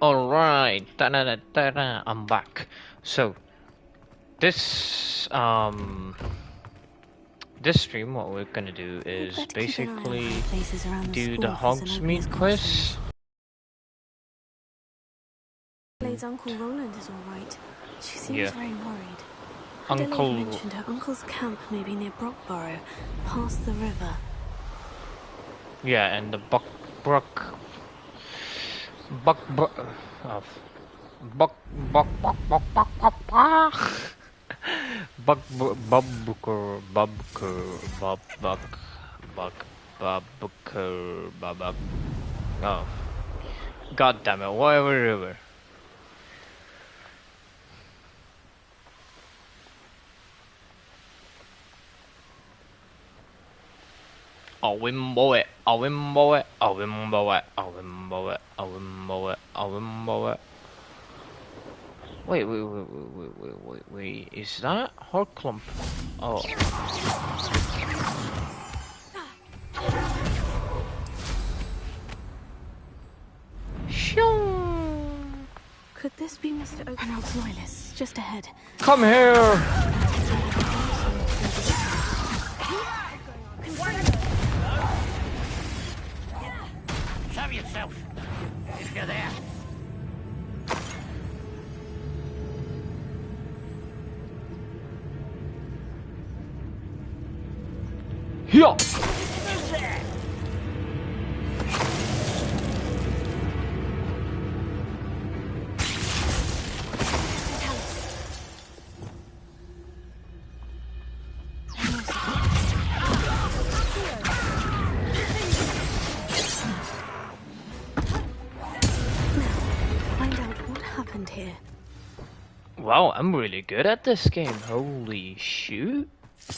Alright, I'm back. So this this stream, what we're gonna do is basically do the Hogsmeade quiz. Adelaide's Uncle Roland is all right. She seems very worried. Uncle Adelaide mentioned her uncle's camp may be near Brockborough, past the river. Yeah, and the Buckbrook oh, god damn it, whatever river. Awimbo it. Wait, is that Horklump? Oh. Could this be Mr. Oakenrock's loyalists just ahead? Come here! Show yourself, if you're there. Here! Wow, I'm really good at this game. Holy shoot.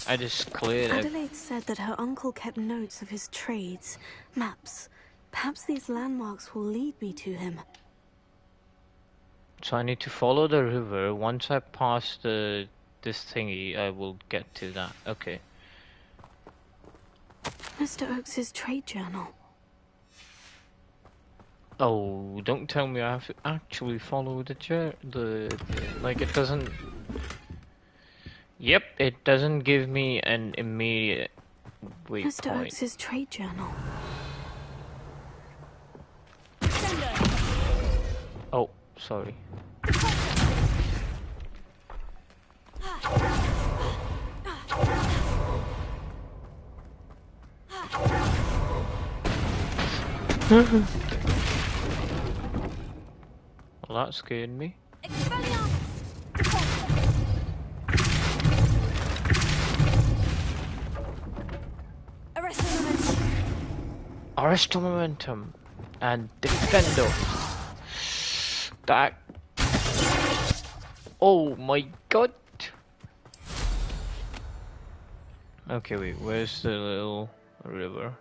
I just cleared it. Adelaide said that her uncle kept notes of his trades, maps. Perhaps these landmarks will lead me to him. So I need to follow the river. Once I pass this thingy, I will get to that. Okay. Mr. Oakes' trade journal. Oh, don't tell me I have to actually follow like it doesn't. Yep, it doesn't give me an immediate waypoint. Mr. Oakes' trade journal. Oh, sorry. Well, that scared me. Arresto momentum and defendo. That. Oh my god. Okay, wait. Where's the little river?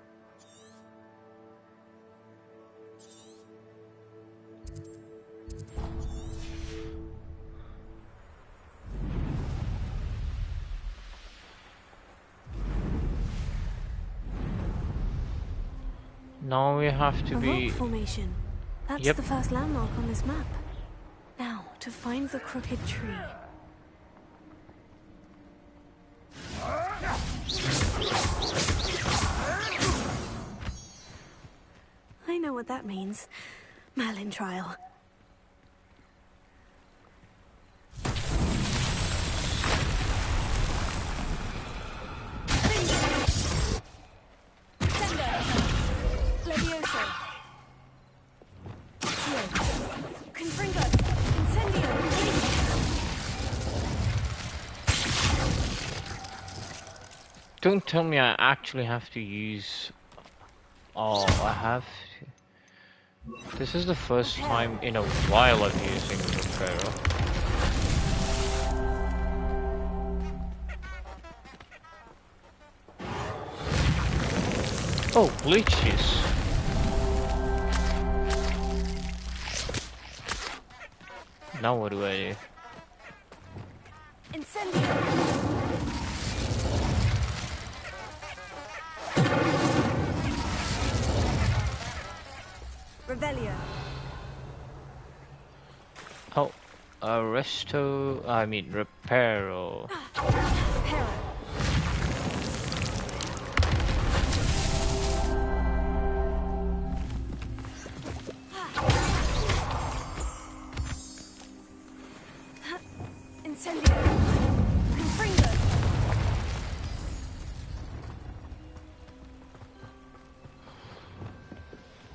Now we have to be... rock formation. That's the first landmark on this map. Now, to find the crooked tree. I know what that means. Merlin trial. Don't tell me I actually have to use... Oh, I have to... This is the first time in a while I'm using the Pharaoh. Oh, bleaches. Now what do I do? Revelio. Oh, resto. I mean, reparo. Reparo. Incendio. Confringo.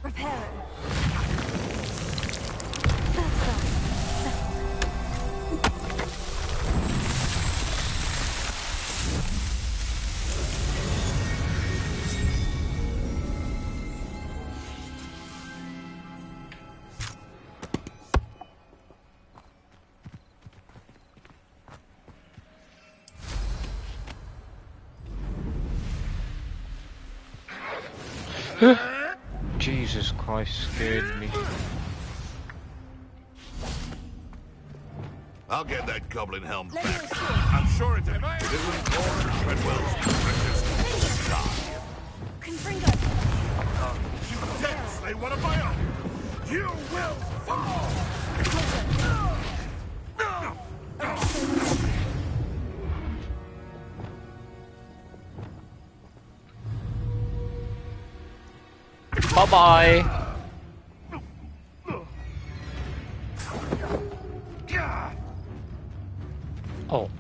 Reparo. That's that. Jesus Christ, scared me. I'll get that goblin helm Let me back. assure. I'm sure it isn't Lord Treadwell's precious sky. Confringo. You dare slay one of my own! You will fall! Bye bye. Oh,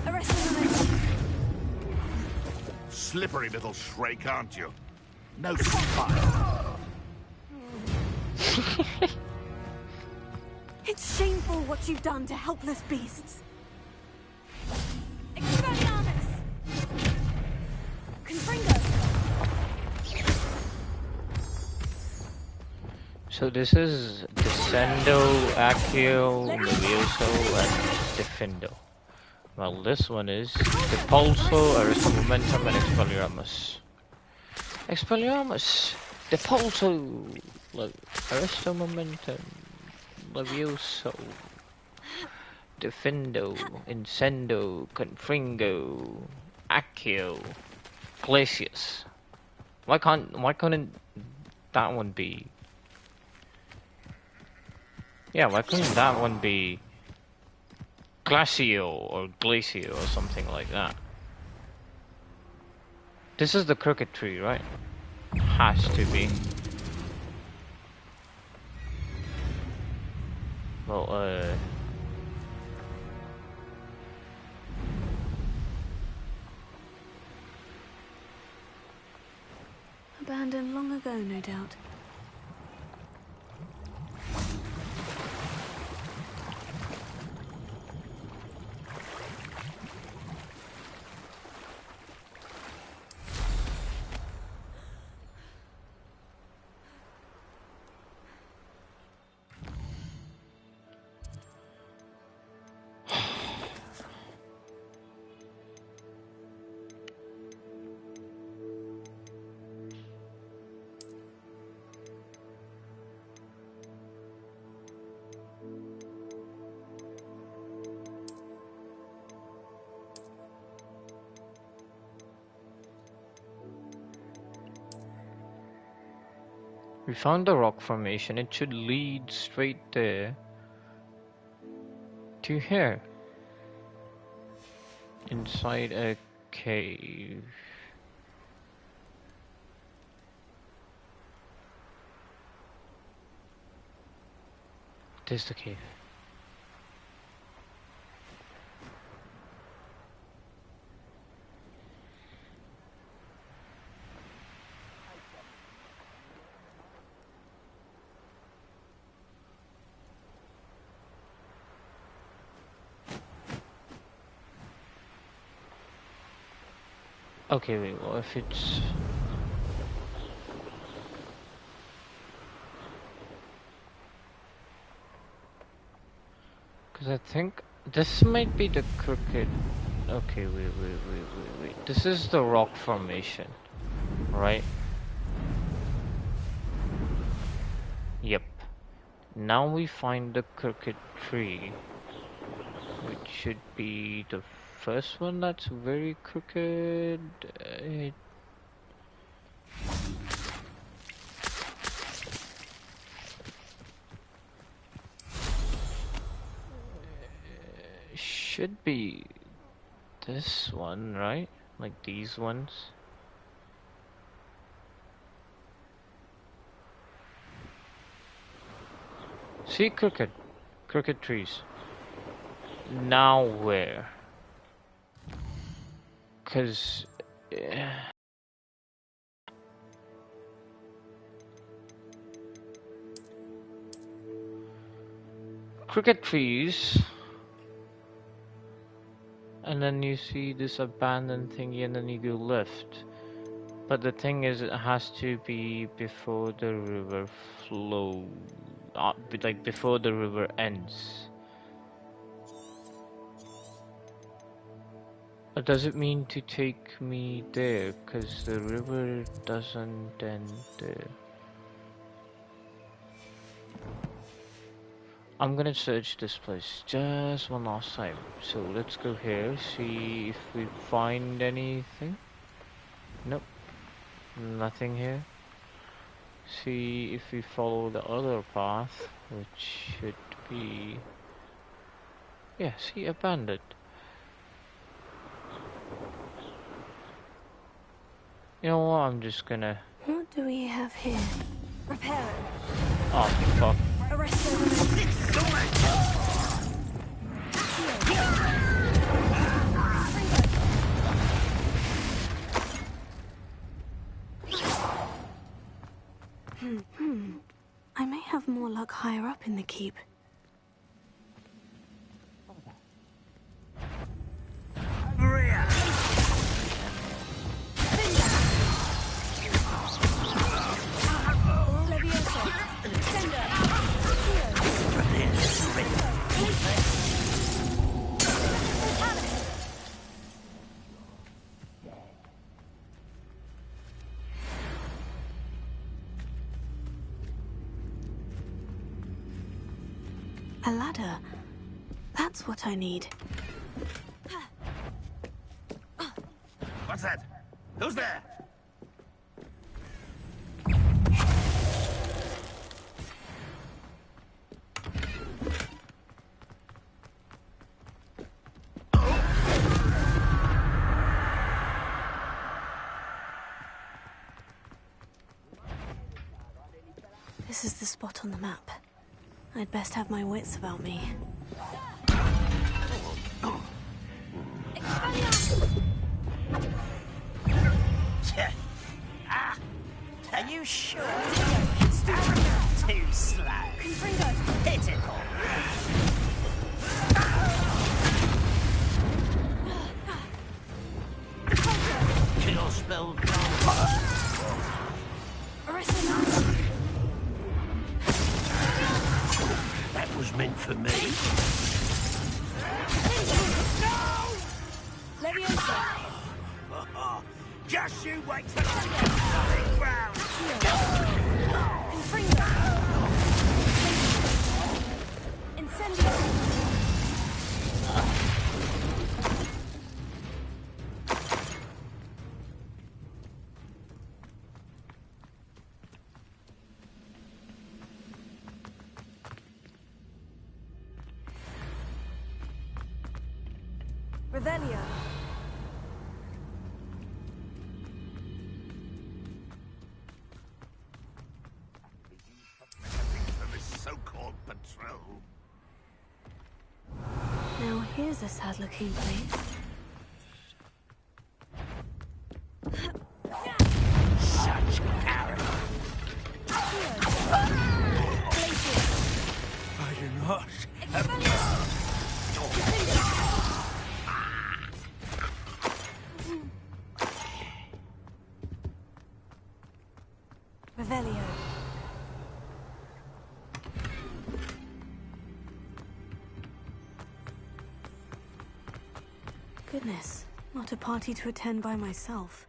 Arresting momentum. Slippery little shrike, aren't you? No fire. It's shameful what you've done to helpless beasts. Expelliarmus! Confringo! so this is Descendo, Accio, Levioso, and Defendo. Well, this one is Depulso, Arresto Momentum, and Expelliarmus. Expelliarmus! Depulso! Arresto Momentum, Levioso, Defendo, Incendo, Confringo, Accio, Glacius. Why couldn't that one be? Yeah, why couldn't that one be Glacio or Glacio or something like that? This is the crooked tree, right? Has to be. Well, Abandoned long ago, no doubt. we found the rock formation. It should lead straight there to here. Inside a cave. This is the cave. Okay, wait, well if it's... Because I think this might be the crooked... Okay, wait. This is the rock formation, right? Yep. Now we find the crooked tree, which should be the first one that's very crooked. should be this one, right? Like these ones. See, crooked trees. Now where? Cause crooked trees, and then you see this abandoned thingy, and then you go left. But the thing is, it has to be before the river flows, like before the river ends. Or does it mean to take me there? Cause the river doesn't end there. I'm gonna search this place just one last time. So let's go here, see if we find anything. Nope, nothing here. See if we follow the other path, which should be... yeah, see, abandoned. You know what, I'm just gonna... What do we have here? Reparo. oh, fuck. I may have more luck higher up in the keep. Maria! A ladder. That's what I need. What's that? Who's there? This is the spot on the map. I'd best have my wits about me. Are you sure? Too slow. Pitiful. Kill spelled. That was meant for me. Just you wait till I get something round. Revelio. For this so-called patrol. Now here's a sad-looking place. Such arrogance. I do not. Revelio. Goodness, not a party to attend by myself.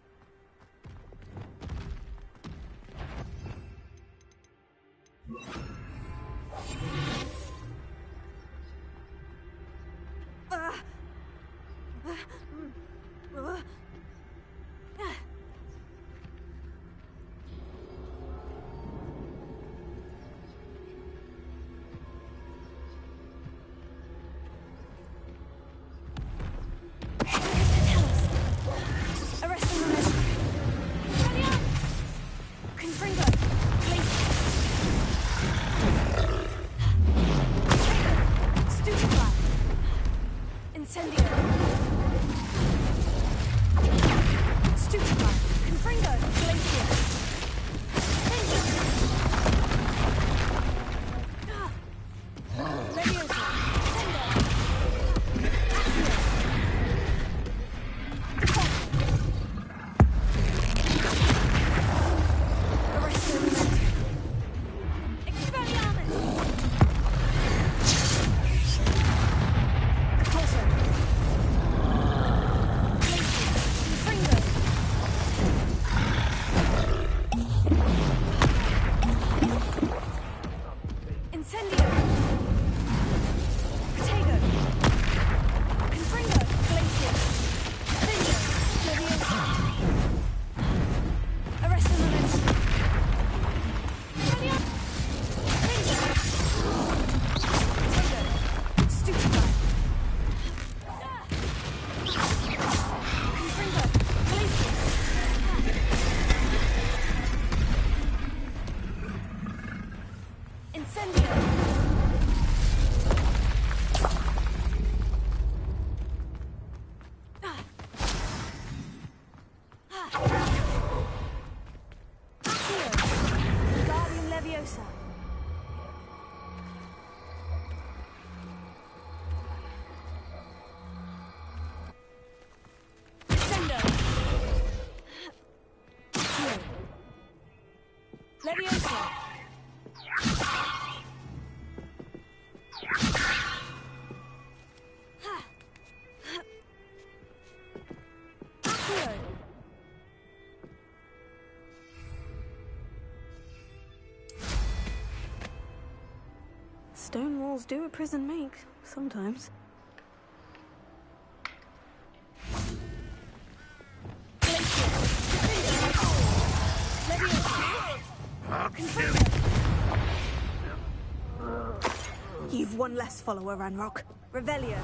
Stone walls do a prison make, sometimes. You've one less follower, Ranrock. Revelio.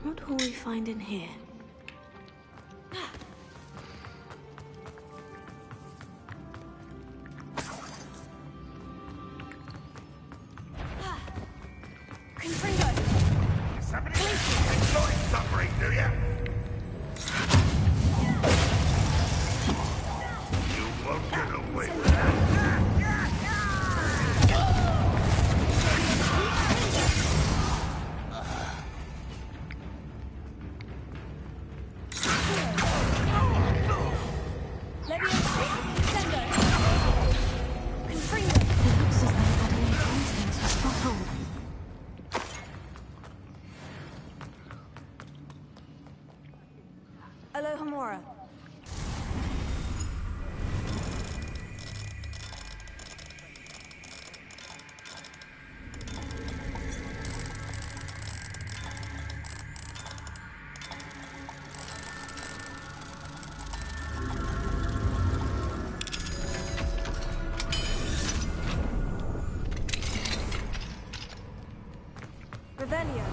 What will we find in here? Somebody enjoy suffering, do you? You won't get away with that. Alohomora. Revelio.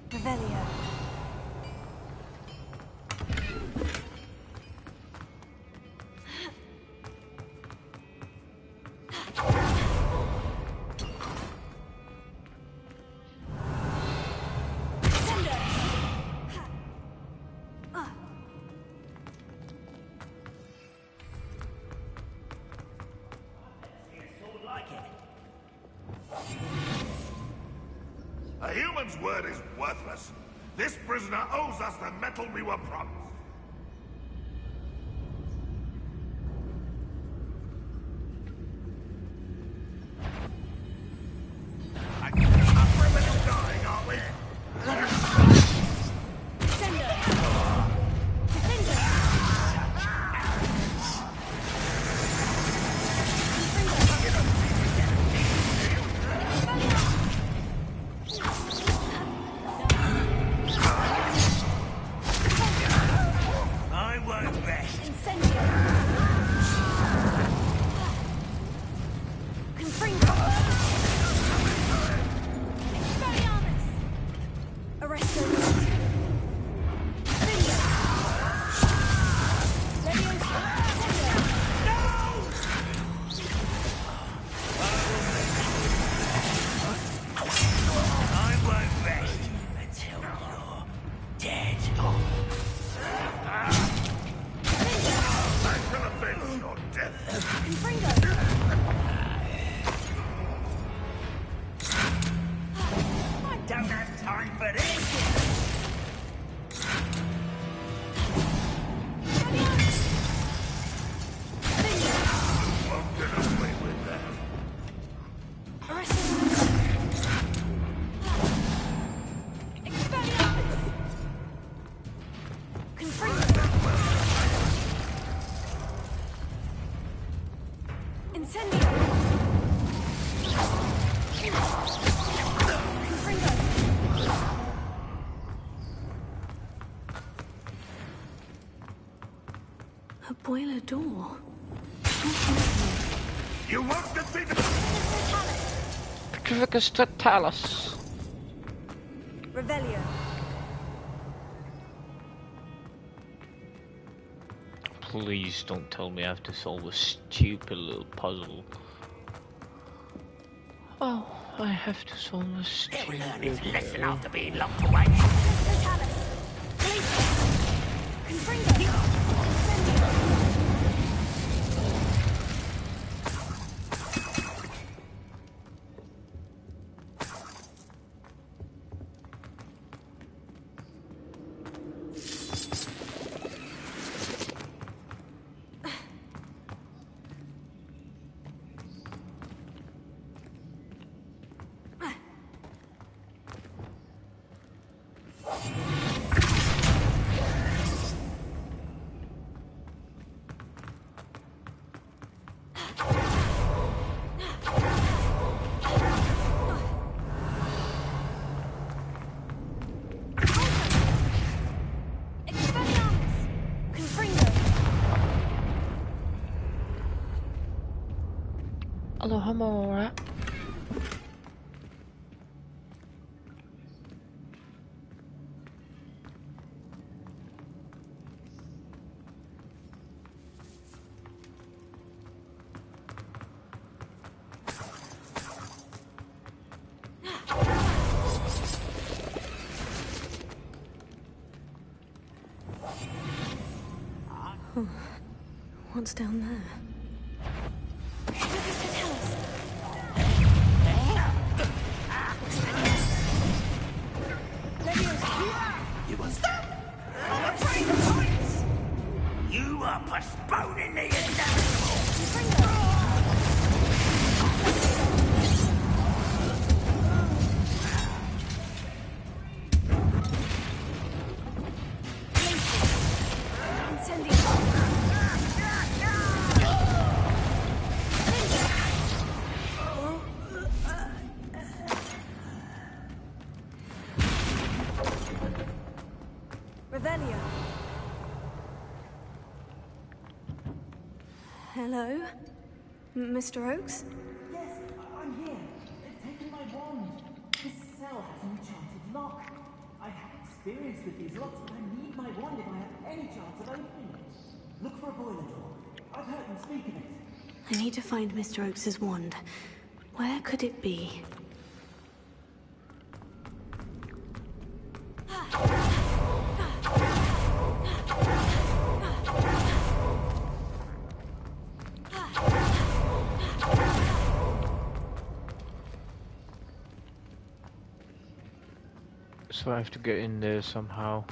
Revelio. A human's word is worthless. This prisoner owes us the metal we were promised. We're dying, aren't we? Confringo. Incendio. Confringo. A boiler door. You won't defeat me! Petrificus Totalis. Revelio. Please don't tell me I have to solve a stupid little puzzle. Oh, I have to solve a stupid Listen little... after being locked away. Totalis. Confringo. Incendio. Aloha Maora. What's down there? You will stop! I'm afraid of heights! You are postponing the inevitable! Revelio. Hello? Mr. Oakes? Yes, I'm here. It's taken my wand. This cell has an enchanted lock. I have experience with these locks, but I need my wand if I have any chance of opening it. Look for a boiler door. I've heard them speak of it. I need to find Mr. Oakes's wand. Where could it be? So I have to get in there somehow.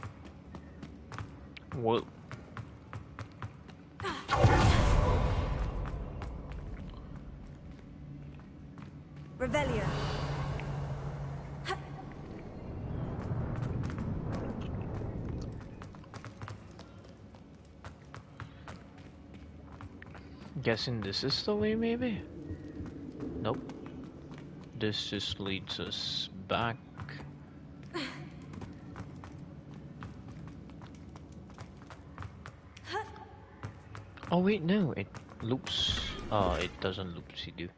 What? Revelio. Guessing this is the way, maybe? Nope. This just leads us back. Oh wait, no, it loops. Oh, it doesn't loop, see do.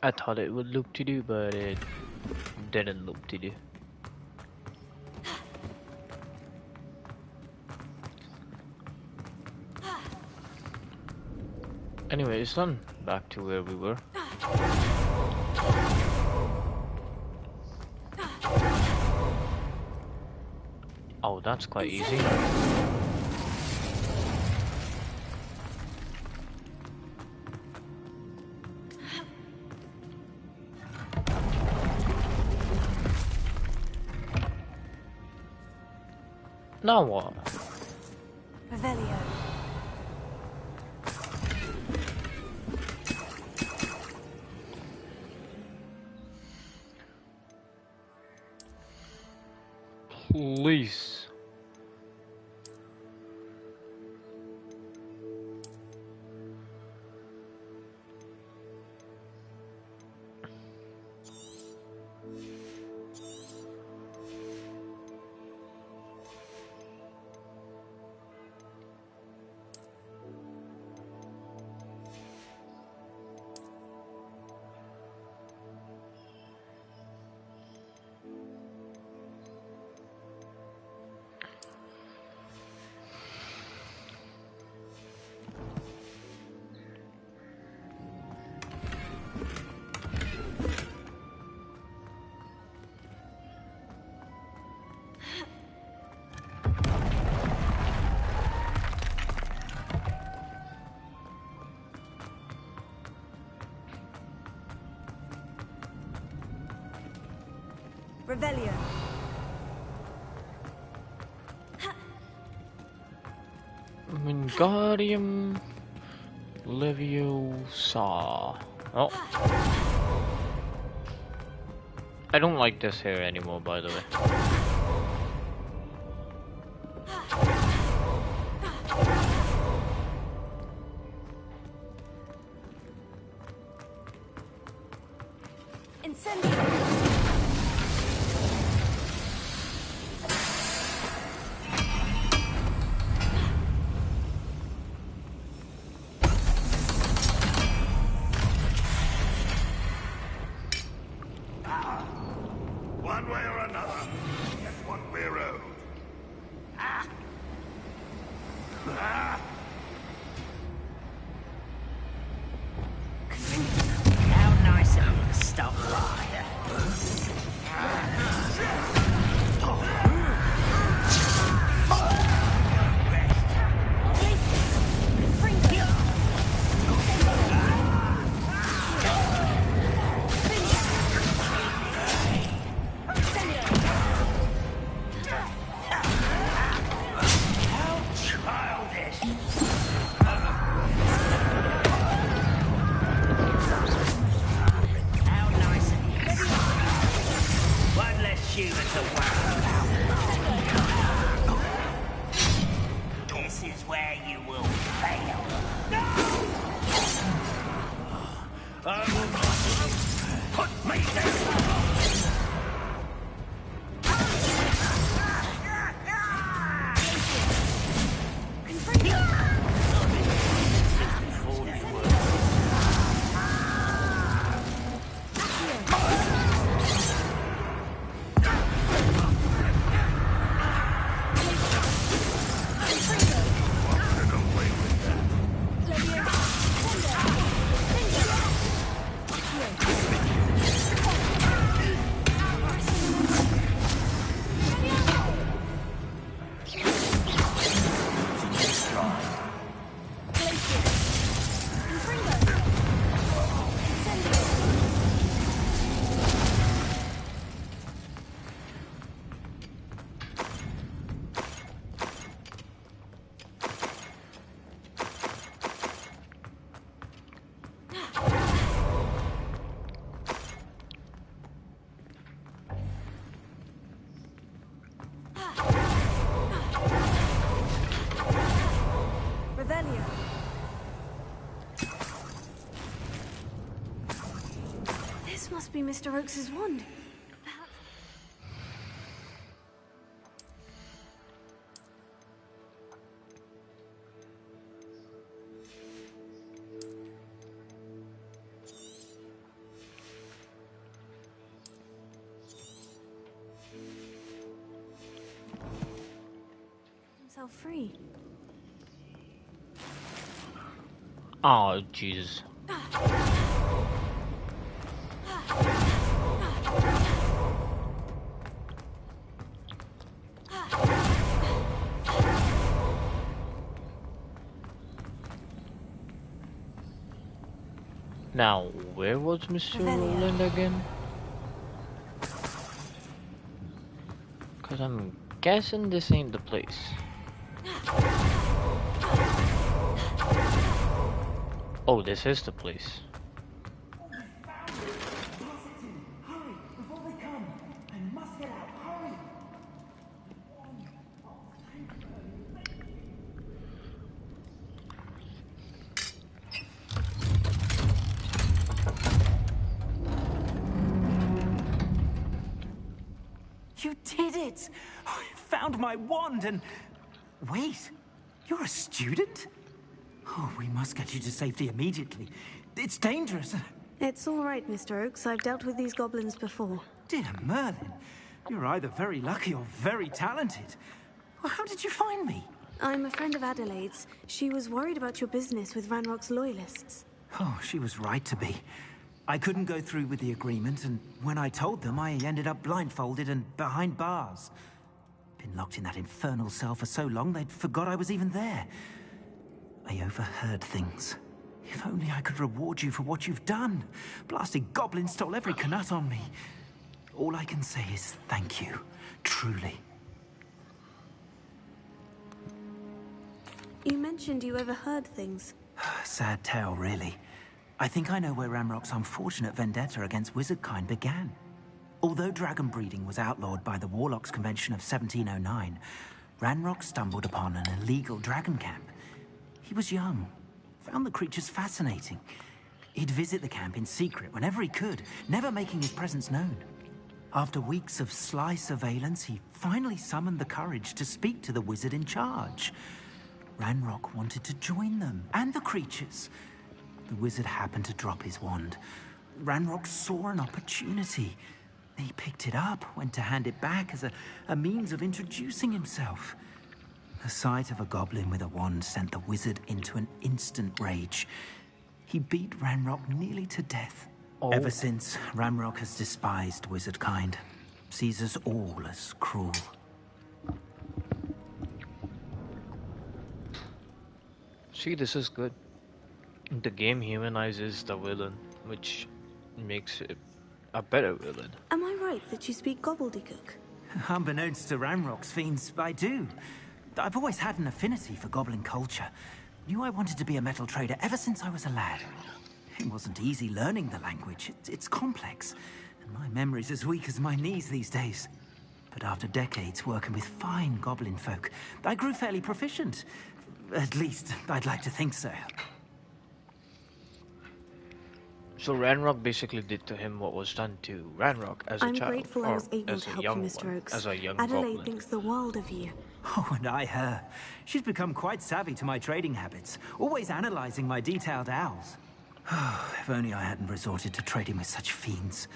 I thought it would loop to do, but it didn't loop to do. Anyway, it's done. Back to where we were. Oh, that's quite easy. Now what? Revelio. Please. Revelio. Wingardium Leviosa. Oh. I don't like this hair anymore, by the way. One way or another, get what we're owed. Ah! Ah! How nice of you to stop by. This is where you will fail. Put me down! This must be Mr. Oakes's wand. Himself free. Oh, Jesus. Now, where was Mr. Revelio. Roland again? Cause I'm guessing this ain't the place. Oh, this is the place. Hurry, before they come. I must get out. Hurry. You did it! I found my wand and... Wait, you're a student? Oh, we must get you to safety immediately. It's dangerous. It's all right, Mr. Oakes. I've dealt with these goblins before. Dear Merlin, you're either very lucky or very talented. Well, how did you find me? I'm a friend of Adelaide's. She was worried about your business with Ranrock's loyalists. Oh, she was right to be. I couldn't go through with the agreement, and when I told them, I ended up blindfolded and behind bars. Been locked in that infernal cell for so long, they'd forgot I was even there. I overheard things. If only I could reward you for what you've done. Blasted goblins stole every Knut on me. All I can say is thank you. Truly. You mentioned you overheard things. Sad tale, really. I think I know where Ramrock's unfortunate vendetta against wizardkind began. Although dragon breeding was outlawed by the Warlocks Convention of 1709, Ranrock stumbled upon an illegal dragon camp. He was young, found the creatures fascinating. He'd visit the camp in secret whenever he could, never making his presence known. After weeks of sly surveillance, he finally summoned the courage to speak to the wizard in charge. Ranrock wanted to join them, and the creatures. The wizard happened to drop his wand. Ranrock saw an opportunity. He picked it up, went to hand it back as a means of introducing himself. The sight of a goblin with a wand sent the wizard into an instant rage. He beat Ranrock nearly to death. Oh. Ever since, Ranrock has despised wizardkind, sees us all as cruel. See, this is good. The game humanizes the villain, which makes it a better villain. Am I right that you speak gobbledygook? Unbeknownst to Ranrock's fiends, I do. I've always had an affinity for goblin culture. Knew I wanted to be a metal trader ever since I was a lad. It wasn't easy learning the language. It's complex, and my memory's as weak as my knees these days. But after decades working with fine goblin folk, I grew fairly proficient. At least, I'd like to think so. So Ranrock basically did to him what was done to Ranrock as a I'm child, grateful I or was able as to a help you, young Mr. one, Oakes. as a young Adelaide goblin. thinks the world of you. Oh, and I her. She's become quite savvy to my trading habits, always analyzing my detailed owls. If only I hadn't resorted to trading with such fiends.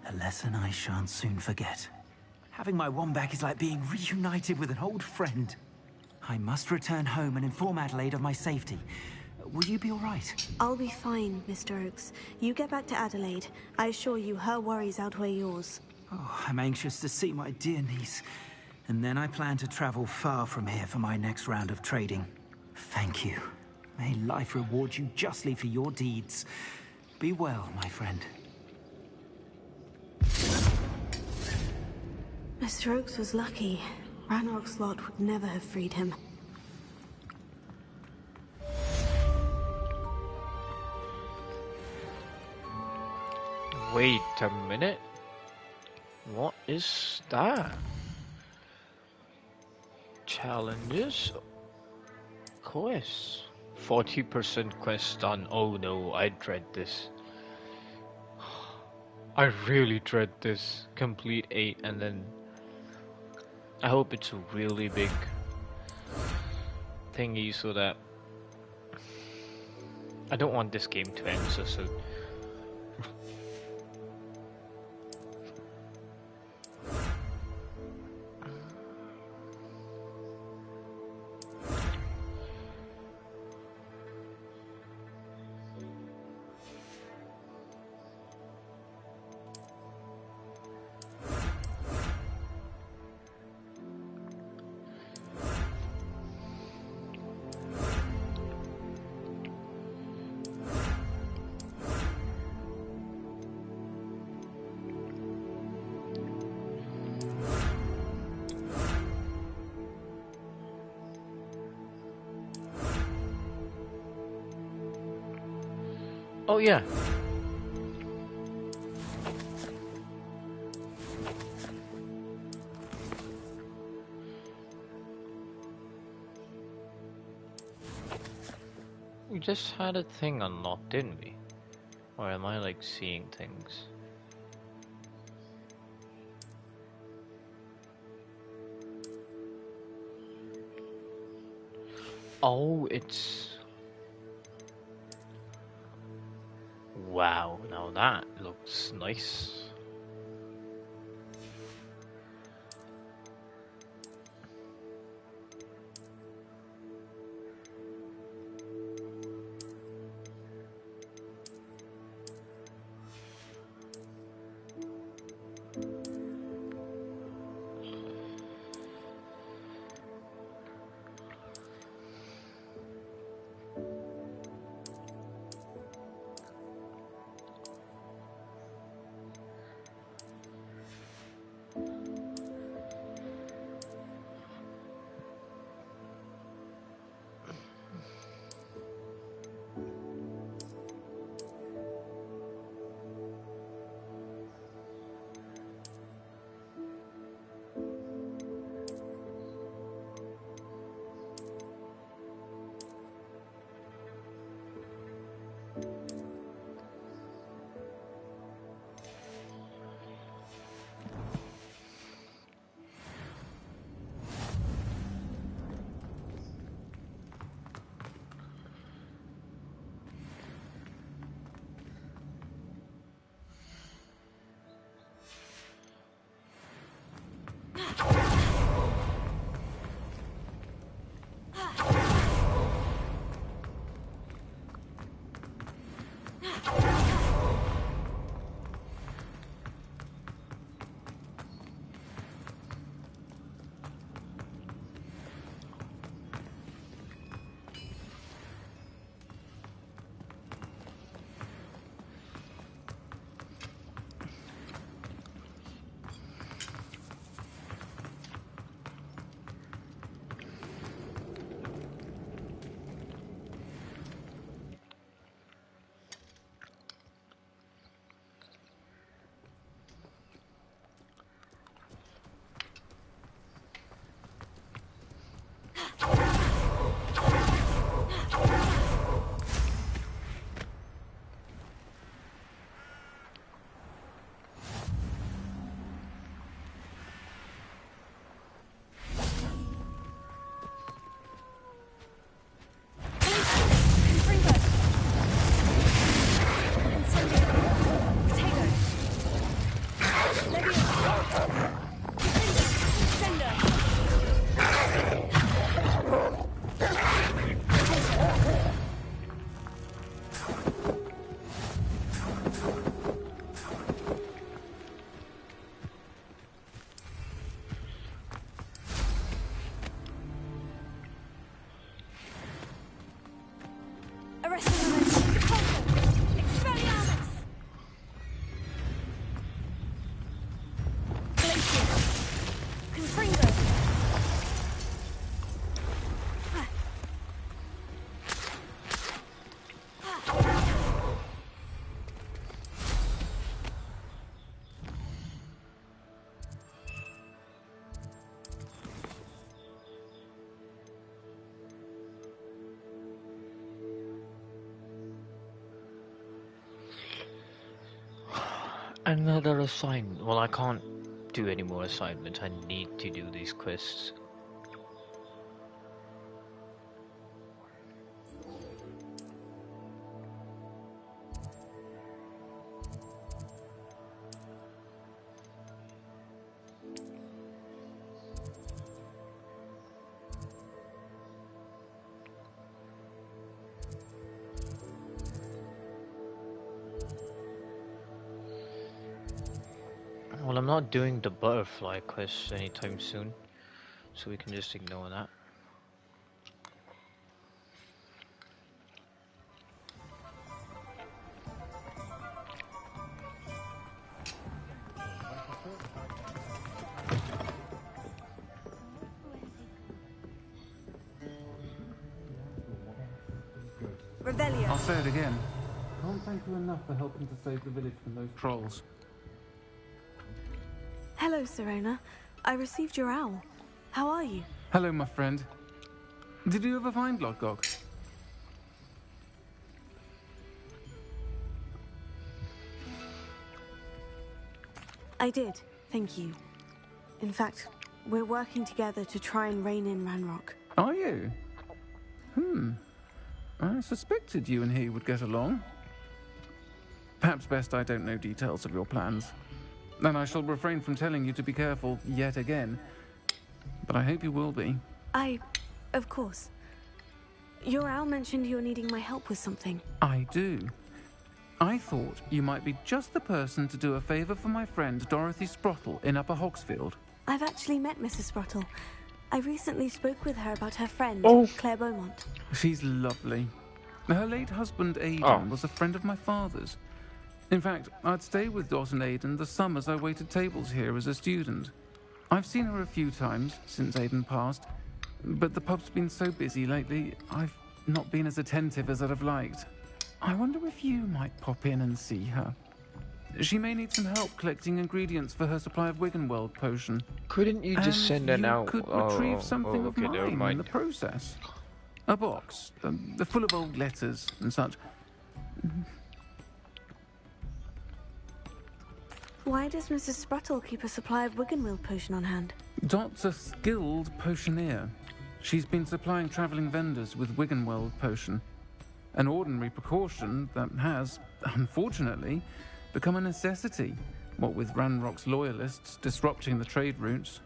A lesson I shan't soon forget. Having my wand back is like being reunited with an old friend. I must return home and inform Adelaide of my safety. Will you be all right? I'll be fine, Mr. Oakes. You get back to Adelaide. I assure you her worries outweigh yours. Oh, I'm anxious to see my dear niece. And then I plan to travel far from here for my next round of trading. Thank you. May life reward you justly for your deeds. Be well, my friend. Mr. Oakes was lucky. Ranrock's lot would never have freed him. Wait a minute. What is that? Challenges? Quests. 40% quest done. Oh no, I dread this. I really dread this. Complete 8 and then... I hope it's a really big thingy so that... I don't want this game to end so soon. Oh yeah. We just had a thing unlocked, didn't we? Or am I like seeing things? Oh, it's... Wow, now that looks nice. Another assignment. Well, I can't do any more assignments. I need to do these quests. Well, I'm not doing the butterfly quest anytime soon, so we can just ignore that. Revelio. I'll say it again. can't thank you enough for helping to save the village from those trolls. Hello, Serona. I received your owl. How are you? Hello, my friend. Did you ever find Lodgok? I did, thank you. In fact, we're working together to try and rein in Ranrock. Are you? I suspected you and he would get along. Perhaps best I don't know details of your plans. Then I shall refrain from telling you to be careful yet again. But I hope you will be. Of course. Your owl mentioned you're needing my help with something. I do. I thought you might be just the person to do a favour for my friend Dorothy Sprottle in Upper Hogsfield. I've actually met Mrs. Sprottle. I recently spoke with her about her friend, Claire Beaumont. She's lovely. Her late husband, Aidan, was a friend of my father's. In fact, I'd stay with Dot and Aidan the summers I waited tables here as a student. I've seen her a few times since Aidan passed, but the pub's been so busy lately, I've not been as attentive as I'd have liked. I wonder if you might pop in and see her. She may need some help collecting ingredients for her supply of Wiggenweld potion. Couldn't you just send an out? Could retrieve something of mine in the process. A box, full of old letters and such. Why does Mrs. Sprottle keep a supply of Wiggenweld potion on hand? Dot's a skilled potioneer. She's been supplying travelling vendors with Wiggenweld potion. An ordinary precaution that has, unfortunately, become a necessity, what with Ranrock's loyalists disrupting the trade routes.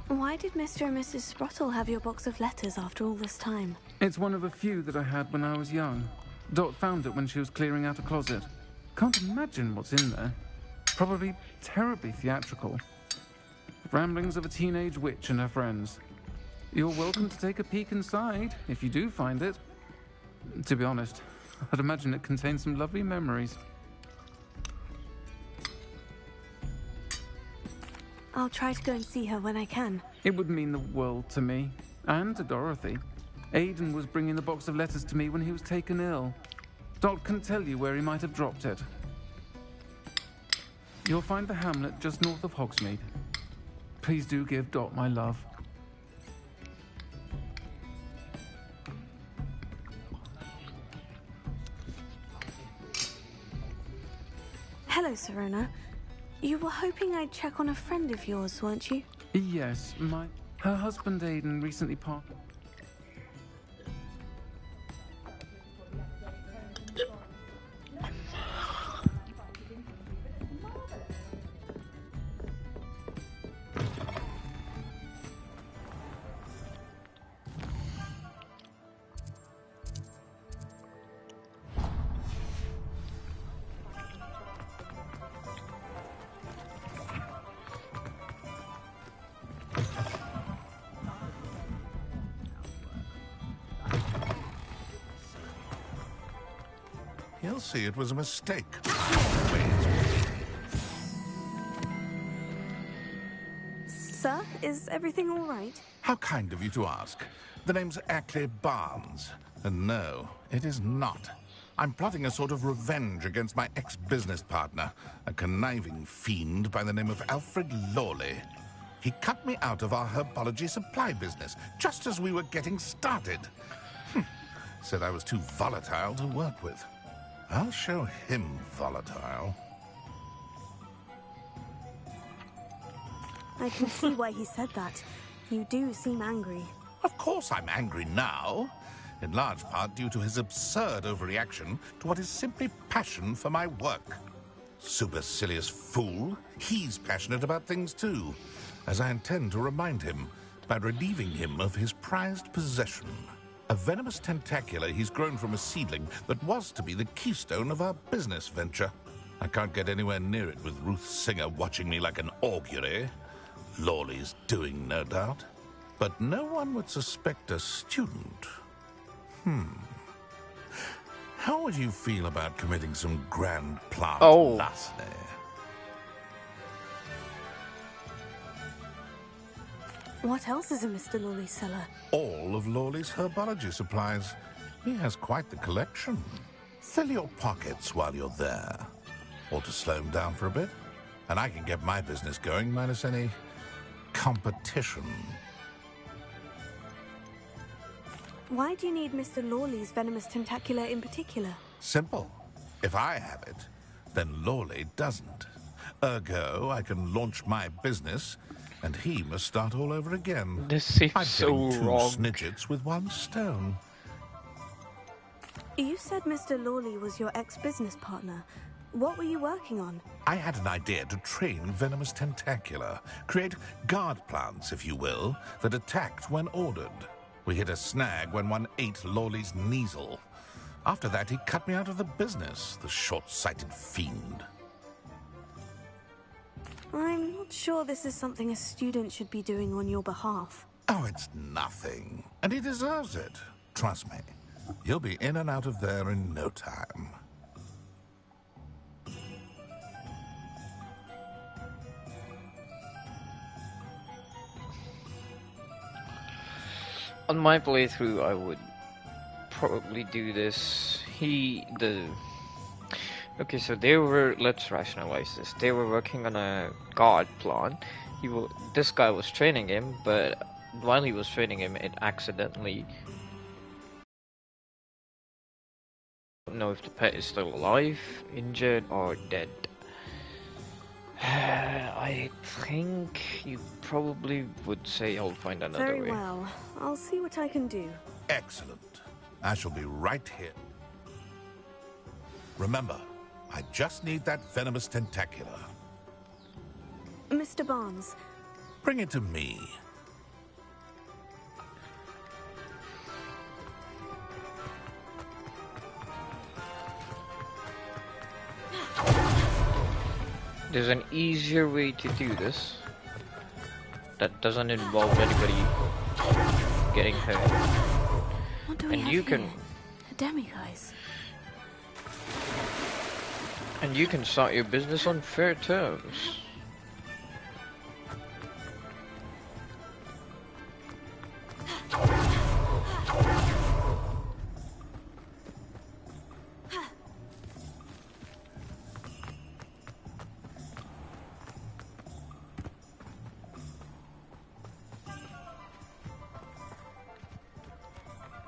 Why did Mr. and Mrs. Sprottle have your box of letters after all this time? It's one of a few that I had when I was young. Dot found it when she was clearing out a closet. Can't imagine what's in there. Probably terribly theatrical. Ramblings of a teenage witch and her friends. You're welcome to take a peek inside, if you do find it. To be honest, I'd imagine it contains some lovely memories. I'll try to go and see her when I can. It would mean the world to me, and to Dorothy. Aidan was bringing the box of letters to me when he was taken ill. Dot can tell you where he might have dropped it. You'll find the hamlet just north of Hogsmeade. Please do give Dot my love. Hello, Serona. You were hoping I'd check on a friend of yours, weren't you? Yes, her husband Aidan recently passed. He'll see it was a mistake. Sir, is everything all right? How kind of you to ask. The name's Ackley Barnes. And no, it is not. I'm plotting a sort of revenge against my ex-business partner, a conniving fiend by the name of Alfred Lawley. He cut me out of our herbology supply business, just as we were getting started. Said I was too volatile to work with. I'll show him volatile. I can see why he said that. You do seem angry. Of course I'm angry now. In large part due to his absurd overreaction to what is simply passion for my work. Supercilious fool. He's passionate about things too, as I intend to remind him by relieving him of his prized possession. A venomous tentacula he's grown from a seedling that was to be the keystone of our business venture. I can't get anywhere near it with Ruth Singer watching me like an augury. Lawley's doing, no doubt. But no one would suspect a student. How would you feel about committing some grand plant larceny? What else is in Mr. Lawley's cellar? All of Lawley's herbology supplies. He has quite the collection. Fill your pockets while you're there. Or to slow him down for a bit. And I can get my business going minus any competition. Why do you need Mr. Lawley's venomous tentacula in particular? Simple. If I have it, then Lawley doesn't. Ergo, I can launch my business, and he must start all over again. This seems I'm so killing two wrong. snidgets with one stone. You said Mr. Lawley was your ex-business partner. What were you working on? I had an idea to train venomous tentacula, create guard plants, if you will, that attacked when ordered. We hit a snag when one ate Lawley's Kneasel. After that, he cut me out of the business, the short-sighted fiend. I'm not sure this is something a student should be doing on your behalf. Oh, it's nothing. And he deserves it. Trust me. You'll be in and out of there in no time. On my playthrough, I would probably do this. Okay, so they were, let's rationalize this. They were working on a guard plan. This guy was training him, but while he was training him, it accidentally... I don't know if the pet is still alive, injured, or dead. I think you probably would say I'll find another way. Very well. I'll see what I can do. Excellent. I shall be right here. Remember, I just need that venomous tentacula. Mr. Barnes. Bring it to me. There's an easier way to do this that doesn't involve anybody getting hurt. What do we And have you here? can A demiguise. and you can start your business on fair terms.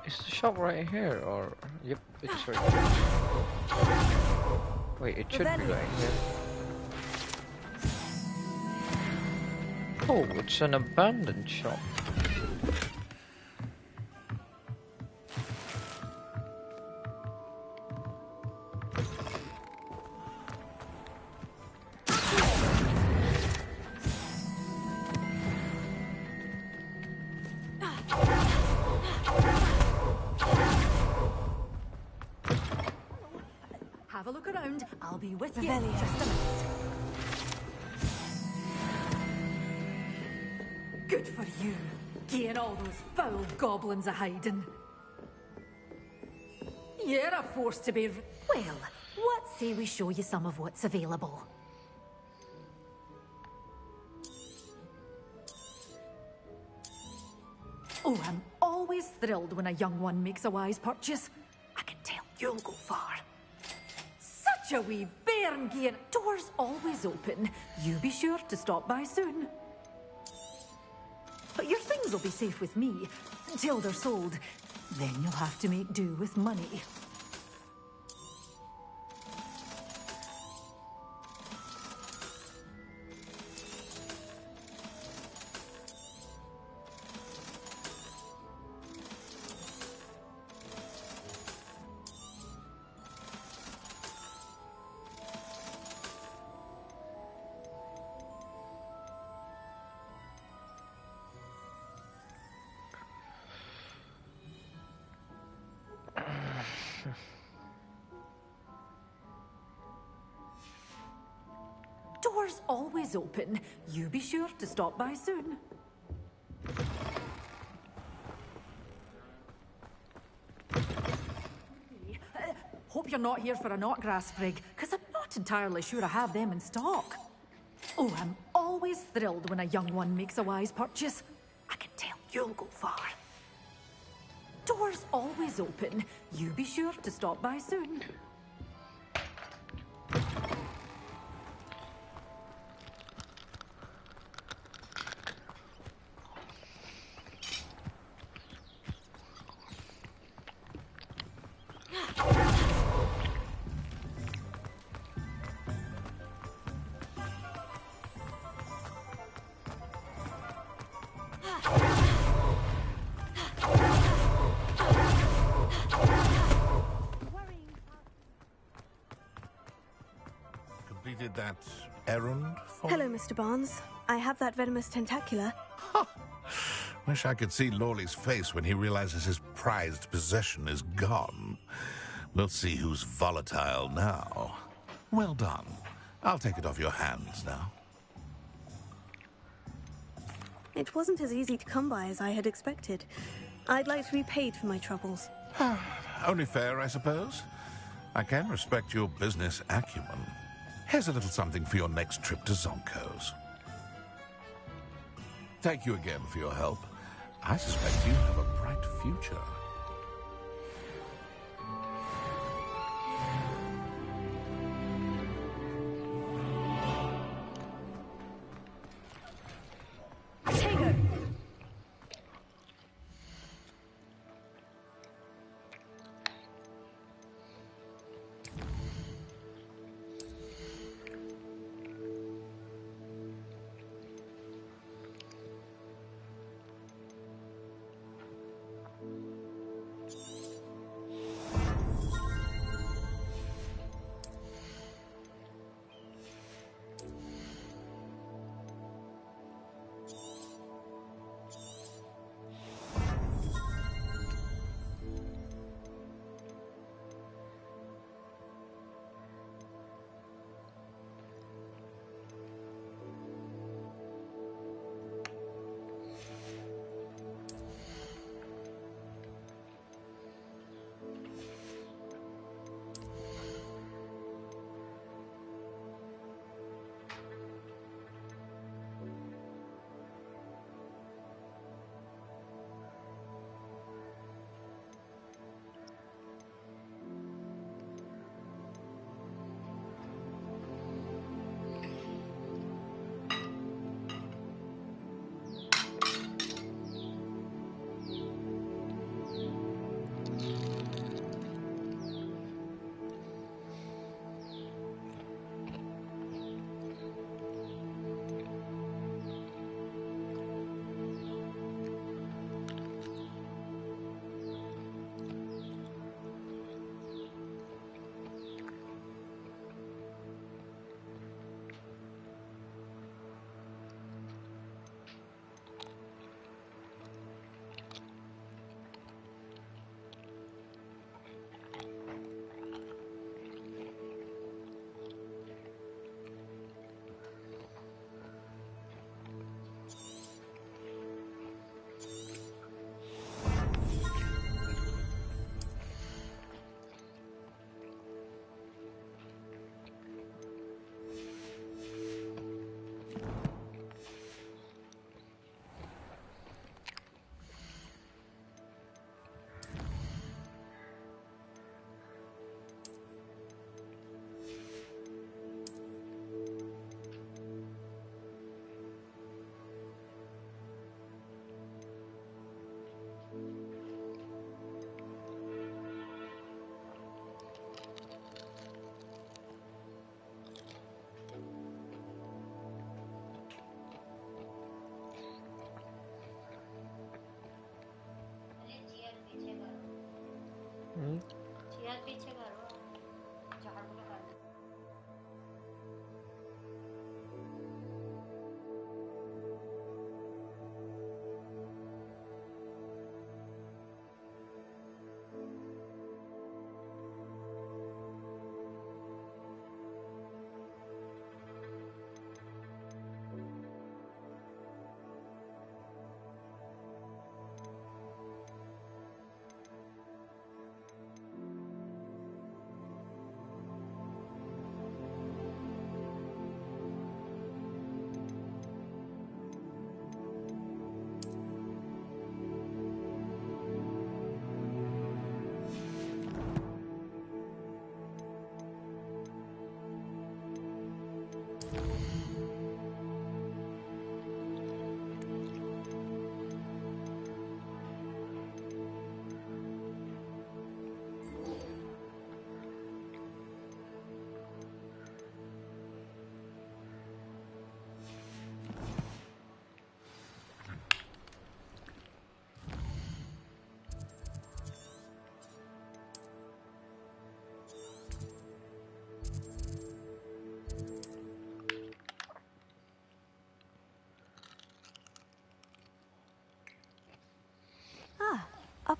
Is the shop right here, or yep, it's right here. Wait, it should be right here. Oh, it's an abandoned shop. Have a look around. I'll be with you Revelio. in just a minute. Good for you. Getting all those foul goblins a hiding. You're a force to be... Well, what say we show you some of what's available? Oh, I'm always thrilled when a young one makes a wise purchase. I can tell you'll go far. Such a wee bairn gear. Doors always open. You be sure to stop by soon. But your things will be safe with me until they're sold. Then you'll have to make do with money. Doors always open. You be sure to stop by soon. Hope you're not here for a knotgrass sprig, because I'm not entirely sure I have them in stock. Oh, I'm always thrilled when a young one makes a wise purchase. I I can tell you'll go far. Doors always open. You be sure to stop by soon. Completed that errand for Hello, me? Mr. Barnes. I have that venomous tentacula. Wish I could see Lawley's face when he realizes his prized possession is gone. We'll see who's volatile now. Well done. I'll take it off your hands now. It wasn't as easy to come by as I had expected. I'd like to be paid for my troubles. Only fair, I suppose. I can respect your business acumen. Here's a little something for your next trip to Zonko's. Thank you again for your help. I suspect you have a bright future.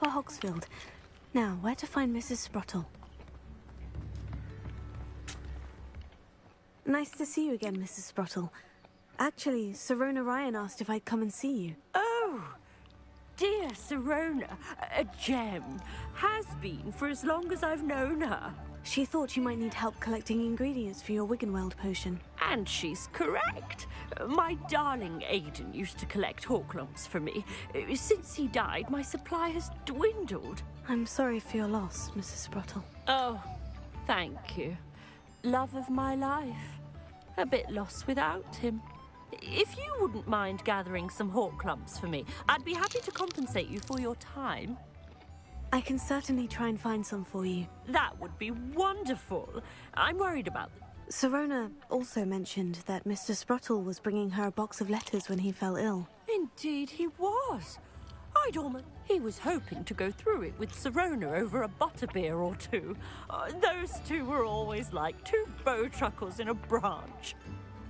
Upper Hogsfield. Now, where to find Mrs. Sprottle? Nice to see you again, Mrs. Sprottle. Actually, Sirona Ryan asked if I'd come and see you. Oh, dear Sirona, a gem. Has been for as long as I've known her. She thought you might need help collecting ingredients for your Wiggenweld potion. And she's correct. My darling Aidan used to collect Horklumps for me. Since he died, my supply has dwindled. I'm sorry for your loss, Mrs. Sprottle. Oh, thank you. Love of my life. A bit lost without him. If you wouldn't mind gathering some Horklumps for me, I'd be happy to compensate you for your time. I can certainly try and find some for you. That would be wonderful. I'm worried about them. Sirona also mentioned that Mr. Sprottle was bringing her a box of letters when he fell ill. Indeed he was. He was hoping to go through it with Sirona over a butterbeer or two. Those two were always like two bowtruckles in a branch.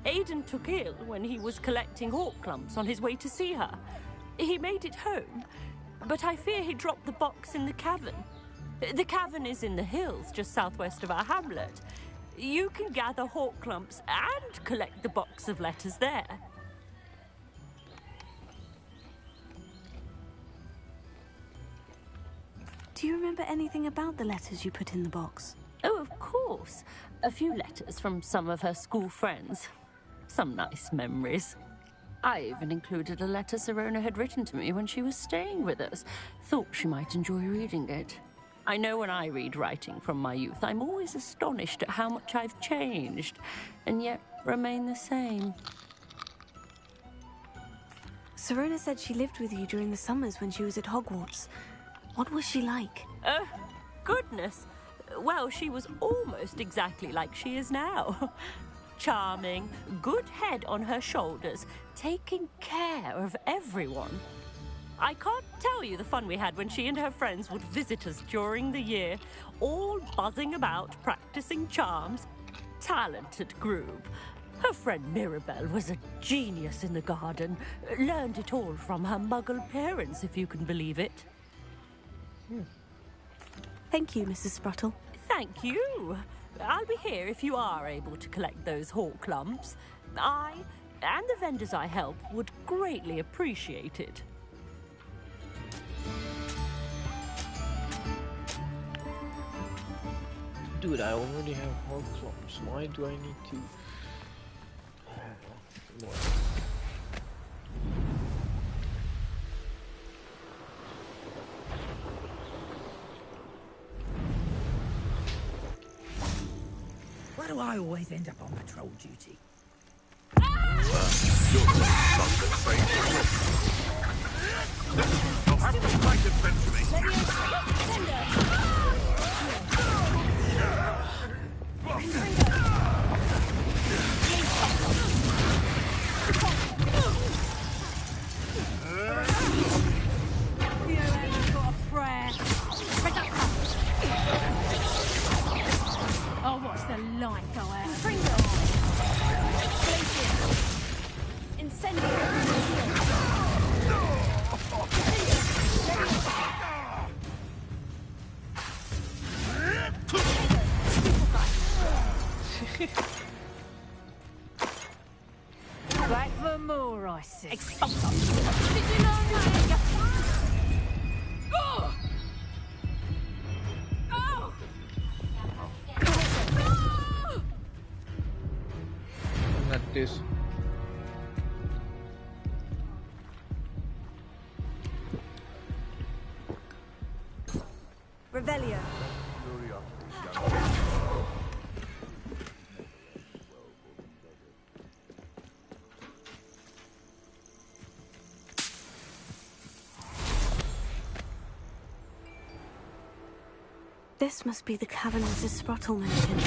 Aidan took ill when he was collecting Horklumps on his way to see her. He made it home, but I fear he dropped the box in the cavern. The cavern is in the hills just southwest of our hamlet. You can gather Horklumps and collect the box of letters there. Do you remember anything about the letters you put in the box? Oh, of course. A few letters from some of her school friends. Some nice memories. I even included a letter Sirona had written to me when she was staying with us. Thought she might enjoy reading it. I know when I read writing from my youth, I'm always astonished at how much I've changed, and yet remain the same. Sirona said she lived with you during the summers when she was at Hogwarts. What was she like? Oh, goodness. Well, she was almost exactly like she is now. Charming, good head on her shoulders, taking care of everyone. I can't tell you the fun we had when she and her friends would visit us during the year, all buzzing about, practicing charms. Talented group. Her friend Mirabelle was a genius in the garden. Learned it all from her muggle parents, if you can believe it. Thank you, Mrs. Sprottle. Thank you. I'll be here if you are able to collect those Horklumps. I, and the vendors I help, would greatly appreciate it. Dude, I already have Horklumps. Why do I need to... Why do I always end up on patrol duty? You'll have to fight eventually. Oh, what's the light go out? Back for more, I see. Not this. Revelio. This must be the cavern Mrs. Sprottle mentioned.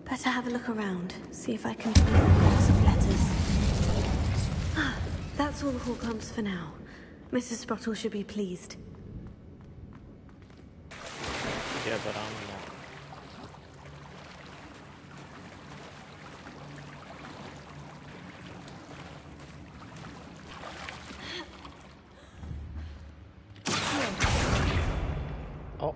Better have a look around, see if I can find a box of letters. Ah, that's all the Hawklamps for now. Mrs. Sprottle should be pleased. Yeah, but I'm not. Oh.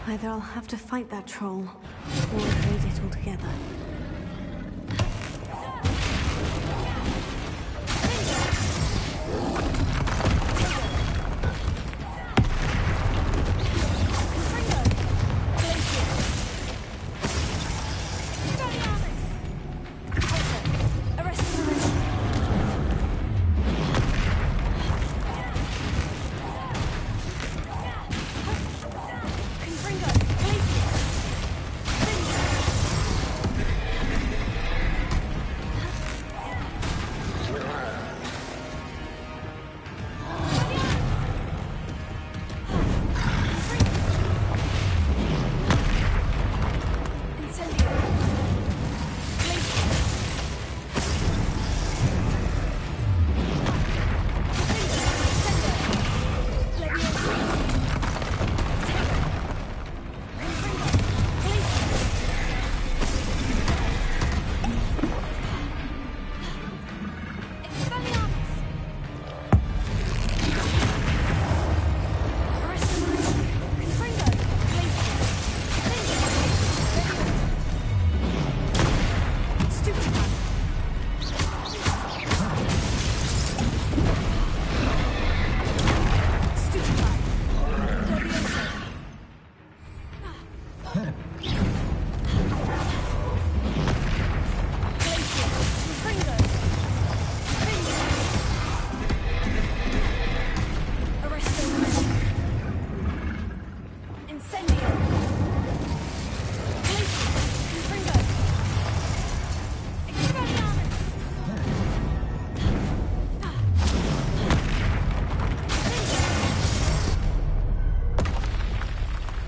Either I'll have to fight that troll, or evade it altogether.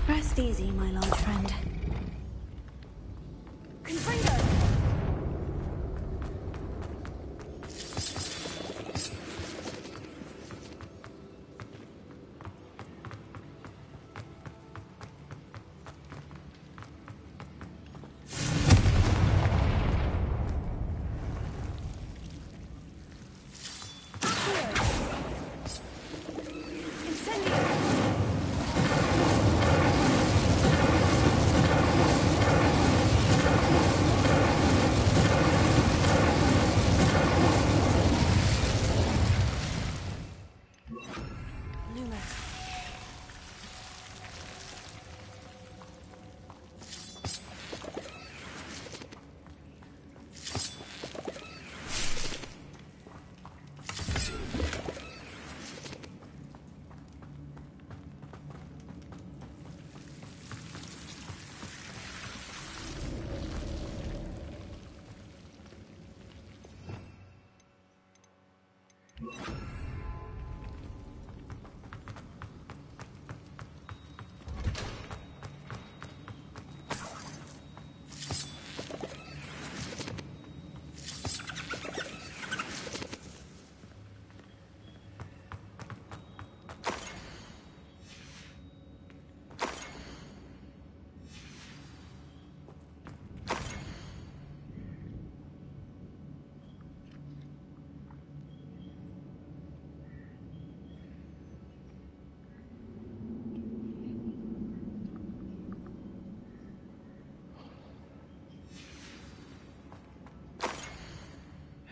Rest easy, my large friend.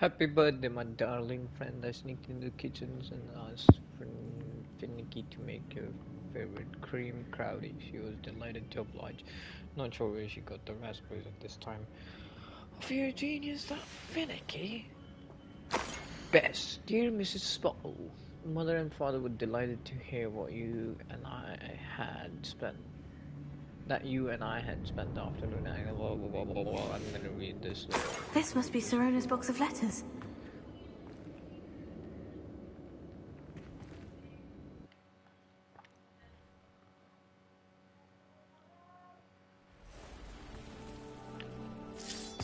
Happy birthday, my darling friend. I sneaked into the kitchens and asked for Finicky to make your favorite cream crowdy. She was delighted to oblige. Not sure where she got the raspberries at this time of your genius, that Finicky. Best, dear Mrs. Spottle, Mother and Father were delighted to hear what you and I had spent. That you and I had spent the afternoon. Blah, blah, blah, blah, blah. I'm gonna read this. This must be Sirona's box of letters.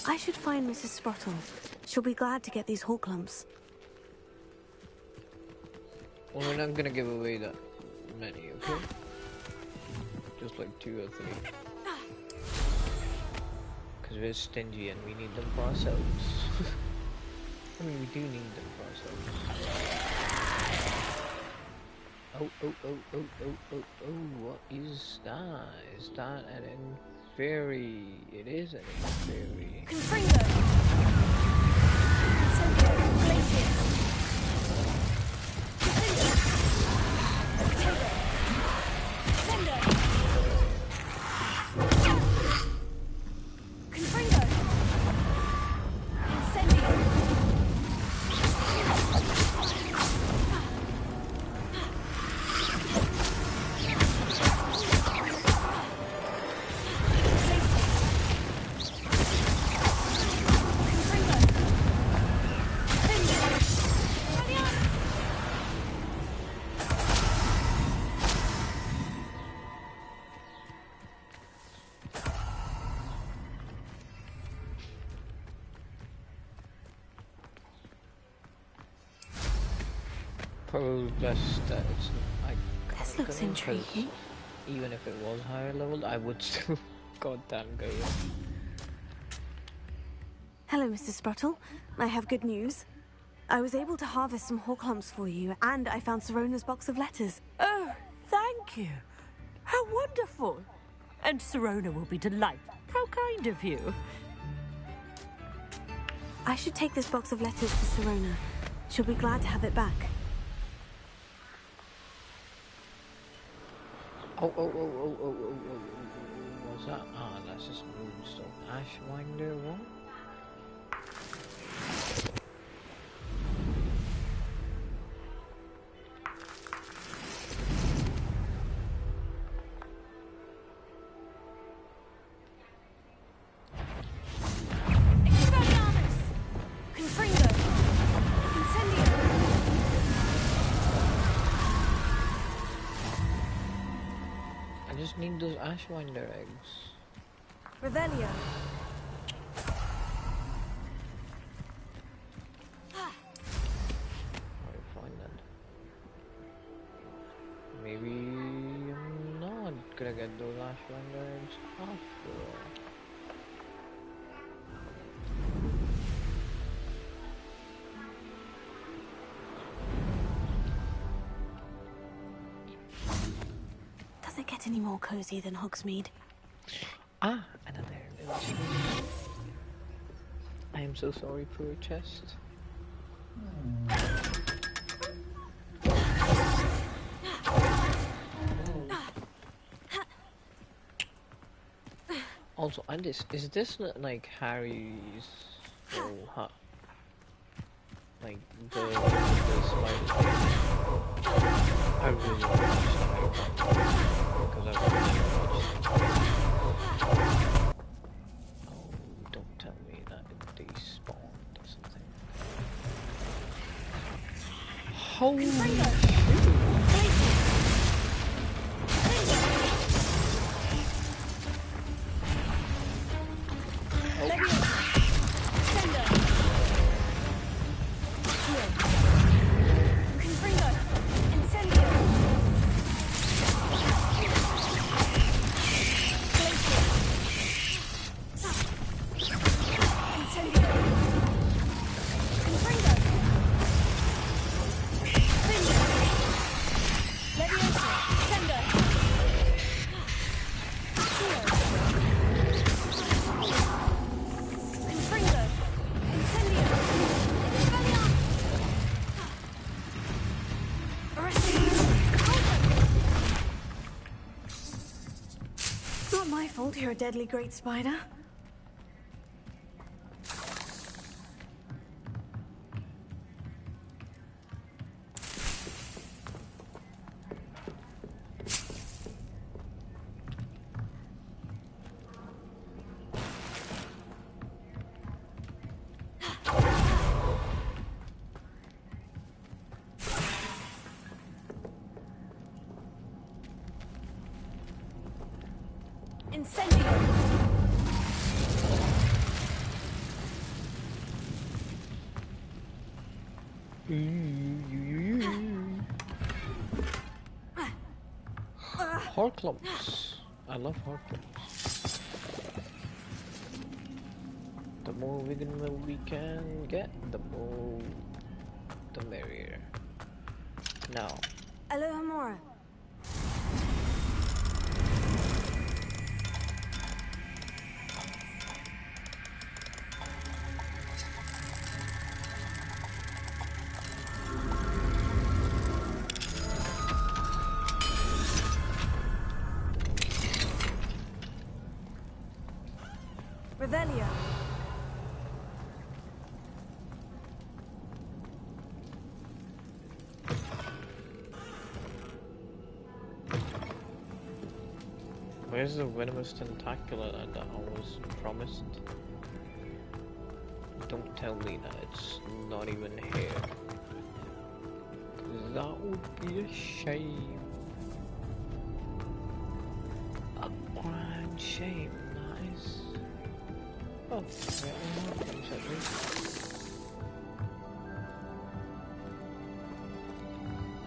I should find Mrs. Sprottle. She'll be glad to get these hawk lumps. Well, we're not gonna give away that many, okay? Just like 2 or 3. Because we're stingy and we need them for ourselves. I mean, we do need them for ourselves. Oh, what is that? Is that an inferi? It is an inferi. Confringo! Incendio! Glacier! Potato! Sender! Confringo! Incendio! Just that it's This looks intriguing. Even if it was higher leveled, I would still goddamn go. Hello, Mr. Sprottle. I have good news. I was able to harvest some hawk lumps for you, and I found Sirona's box of letters. Oh, thank you. How wonderful. And Sirona will be delighted. How kind of you. I should take this box of letters to Sirona. She'll be glad to have it back. Oh, what's that? Ah, that's just moonstone. Ashwinder, what? Expelliarmus! Confringo! Incendio! I just need those Ashwinder eggs. Revelio! Where do I find that? Maybe I'm not gonna get those Ashwinder eggs after all. Does it get any more cozy than Hogsmeade? Ah, another little screen. I am so sorry for your chest. Also, and is this like Harry's little hut? Like the slide. I really want to watch because I've really watched. Oh, don't tell me that they spawned or something. Holy shit! Confringo! Incendio! Glacier! Incendio! Confringo! Finger! Not my fault you're a deadly great spider. Incendio! Horcrux. I love Horcrux. The more Wiggenweld we can get, the merrier. Now. Alohomora. Revelio. Where's the venomous tentacula that I was promised? Don't tell me that it's not even here. 'Cause that would be a shame. A grand shame, that is. Oh, really?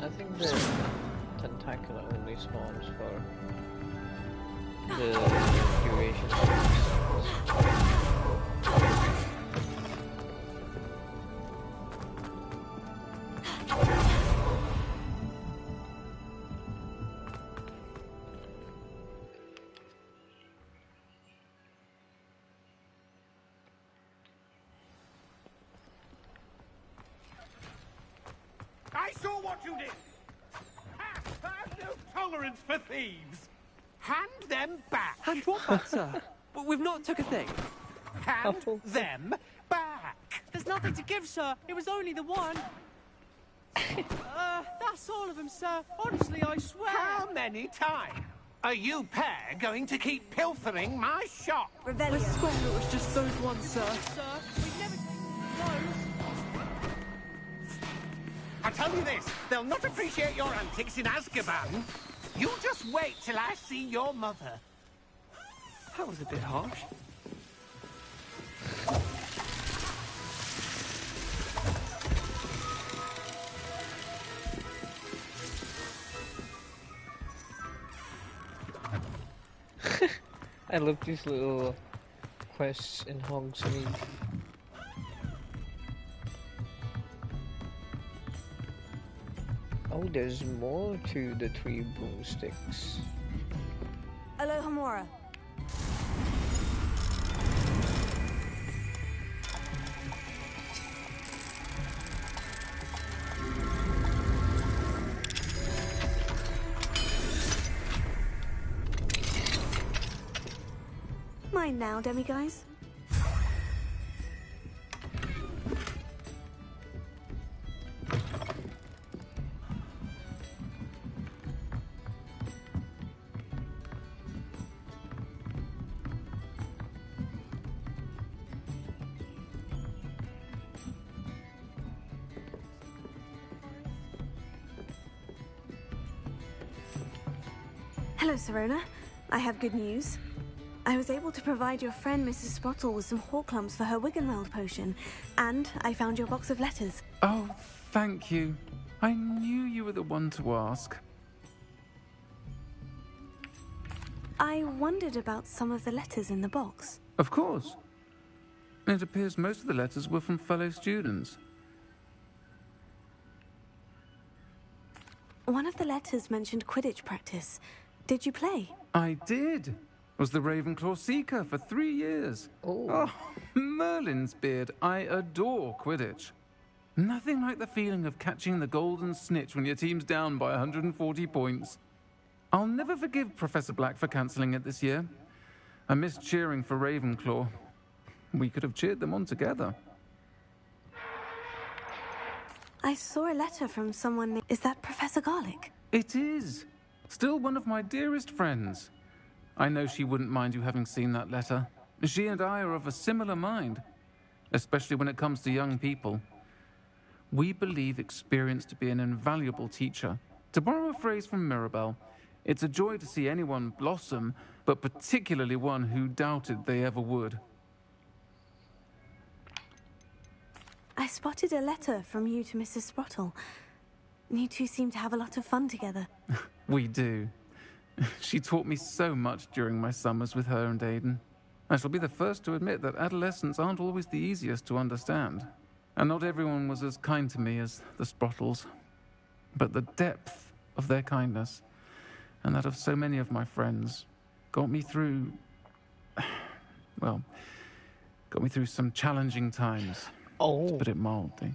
I think the tentacula only spawns for the duration of I saw what you did! I have no tolerance for thieves! Hand them back! Hand what back, sir? We've not took a thing. Hand them back! There's nothing to give, sir. It was only the one. That's all of them, sir. Honestly, I swear. How many times are you pair going to keep pilfering my shop? I swear it was just those ones, sir. Sir, we've never taken those. I tell you this, they'll not appreciate your antics in Azkaban. You just wait till I see your mother. That was a bit harsh. I love these little quests in Hogsmeade. Oh, there's more to the 3 broomsticks. Alohomora. Mine now, demiguys. Hello, Serona. I have good news. I was able to provide your friend Mrs. Sprottle with some Horcrux for her Wiggenweld potion, and I found your box of letters. Oh, thank you. I knew you were the one to ask. I wondered about some of the letters in the box. Of course. It appears most of the letters were from fellow students. One of the letters mentioned Quidditch practice. Did you play? I did. Was the Ravenclaw Seeker for 3 years. Oh, Merlin's beard. I adore Quidditch. Nothing like the feeling of catching the golden snitch when your team's down by 140 points. I'll never forgive Professor Black for cancelling it this year. I missed cheering for Ravenclaw. We could have cheered them on together. I saw a letter from someone. Is that Professor Garlick? It is. Still one of my dearest friends. I know she wouldn't mind you having seen that letter. She and I are of a similar mind, especially when it comes to young people. We believe experience to be an invaluable teacher. To borrow a phrase from Mirabelle, it's a joy to see anyone blossom, but particularly one who doubted they ever would. I spotted a letter from you to Mrs. Sprottle. You two seem to have a lot of fun together. We do. She taught me so much during my summers with her and Aidan. I shall be the first to admit that adolescents aren't always the easiest to understand. And not everyone was as kind to me as the Sprottles. But the depth of their kindness, and that of so many of my friends, got me through... well, got me through some challenging times. Oh. To put it mildly.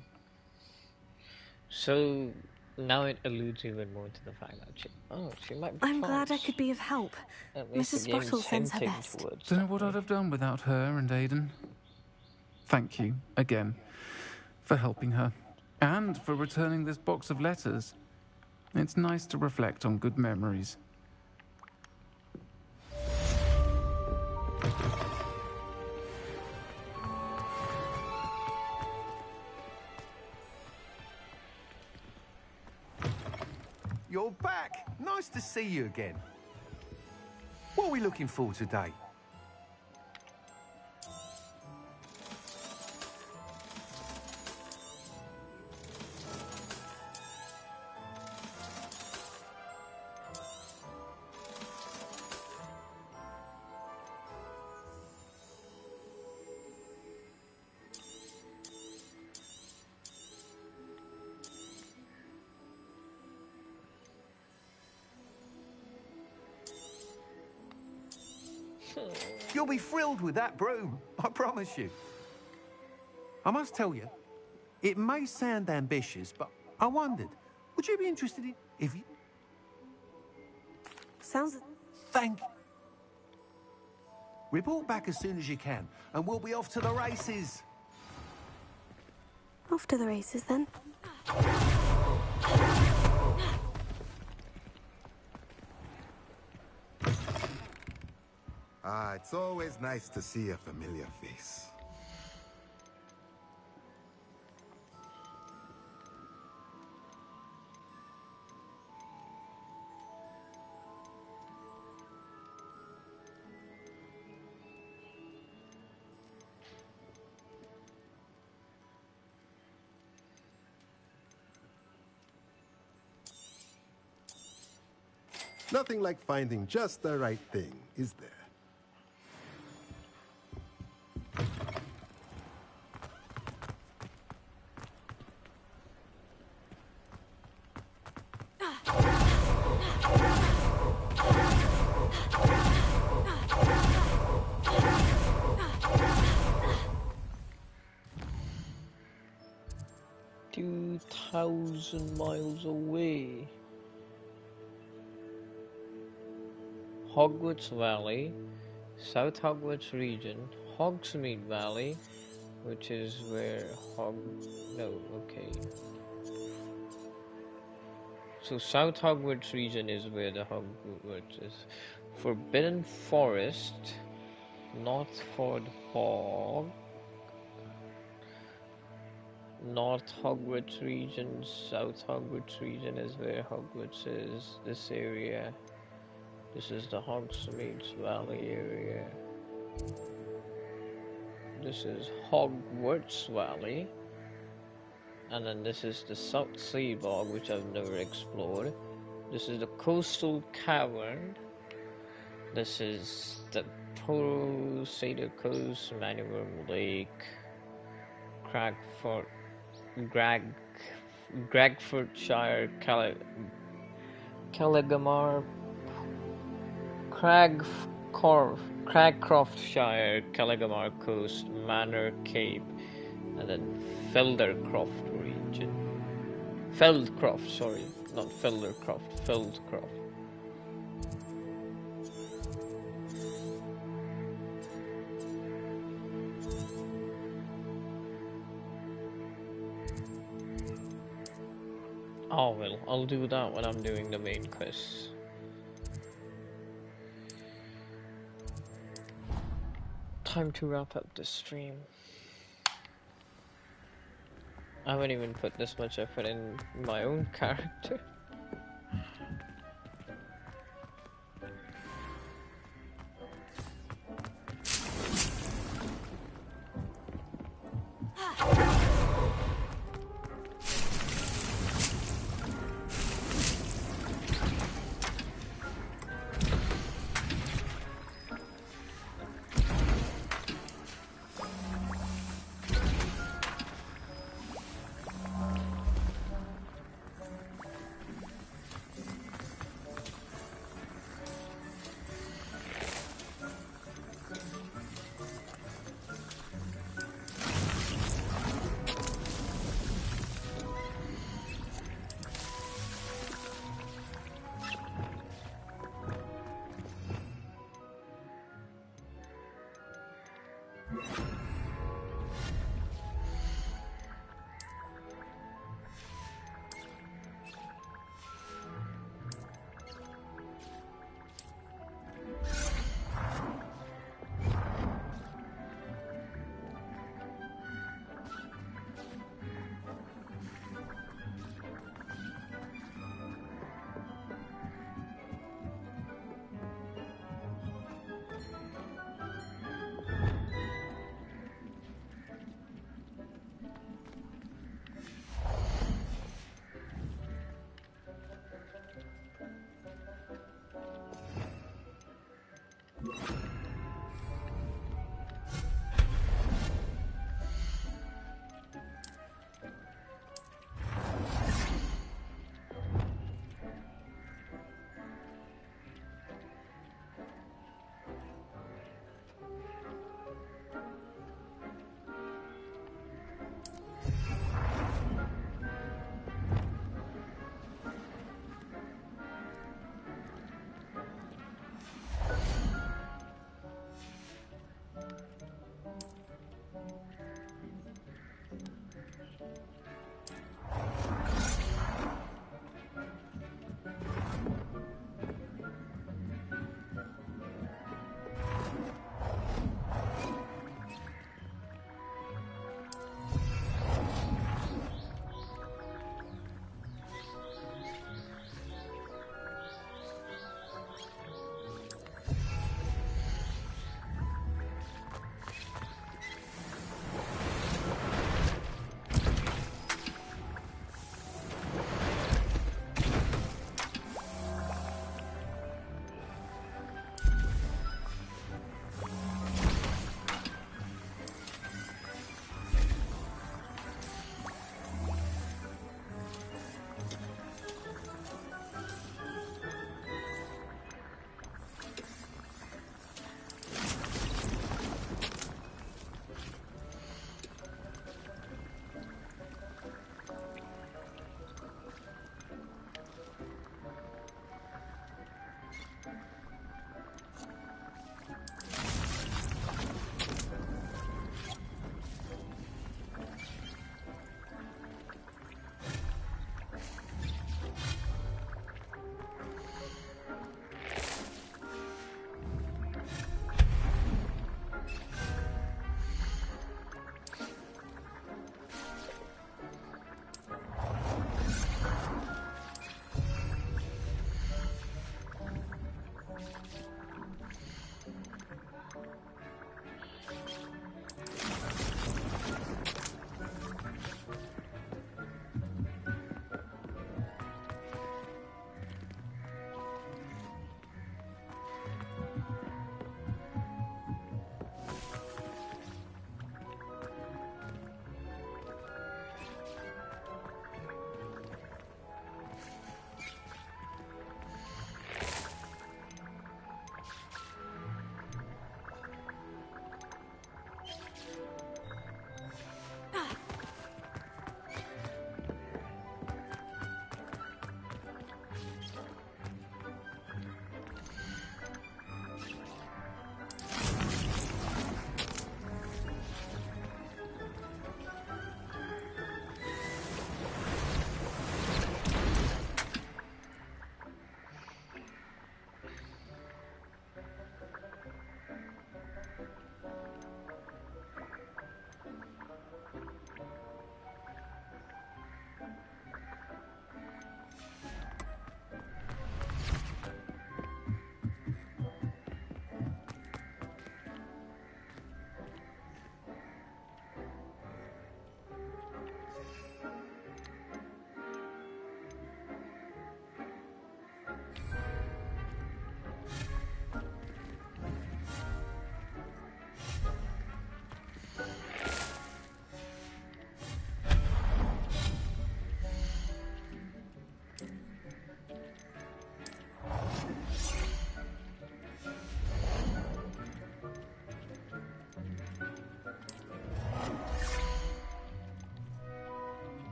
So now it alludes even more to the fact that she might be I'm glad I trans. could be of help. At least Mrs. the game's Sprottle sends her hinting best. towards Don't know that what way. I'd have done without her and Aidan. Thank you, again, for helping her. And for returning this box of letters. It's nice to reflect on good memories. You're back. Nice to see you again. What are we looking for today? You'll be thrilled with that broom, I promise you. I must tell you, it may sound ambitious, but I wondered, would you be interested in if you... Sounds... Thank you. Report back as soon as you can, and we'll be off to the races. Off to the races, then. Ah, it's always nice to see a familiar face. Nothing like finding just the right thing, is there? Miles away. Hogwarts Valley, South Hogwarts region, Hogsmeade Valley, which is where So South Hogwarts region is where the Hogwarts is. Forbidden Forest, Northford Bog, North Hogwarts region, South Hogwarts region is where Hogwarts is. This area, this is the Hogsmeade Valley area. This is Hogwarts Valley. And then this is the South Sea Bog, which I've never explored. This is the Coastal Cavern. This is the Toro Cedar Coast, Manuel Lake, Gragfordshire, Callagamar, Cragcroftshire, Callagamar Coast, Manor Cape, and then Feldercroft region. Feldcroft, sorry, not Feldercroft, Feldcroft. Oh well, I'll do that when I'm doing the main quest. Time to wrap up the stream. I haven't even put this much effort in my own character.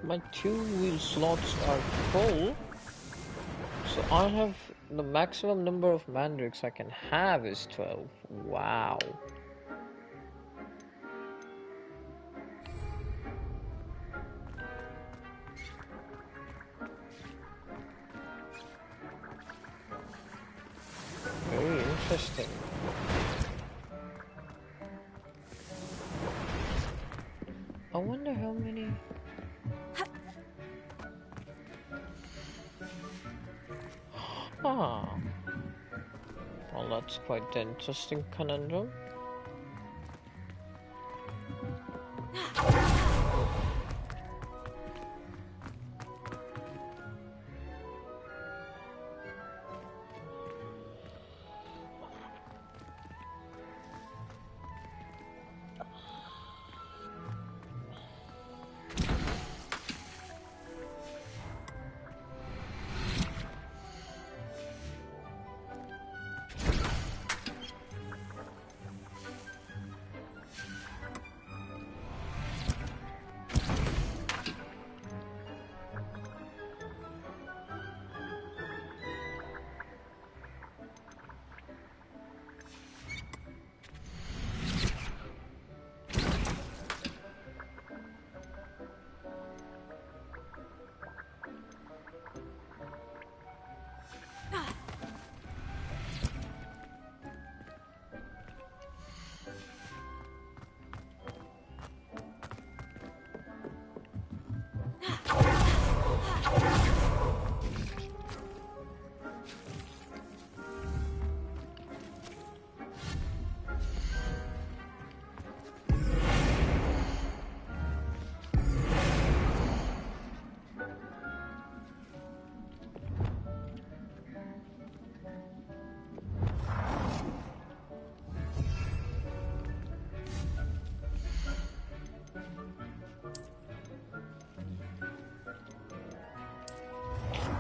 My 2-wheel slots are full, so I have the maximum number of mandrakes I can have is 12. Wow. Very interesting. I wonder how many... Ah. Well, that's quite the interesting conundrum.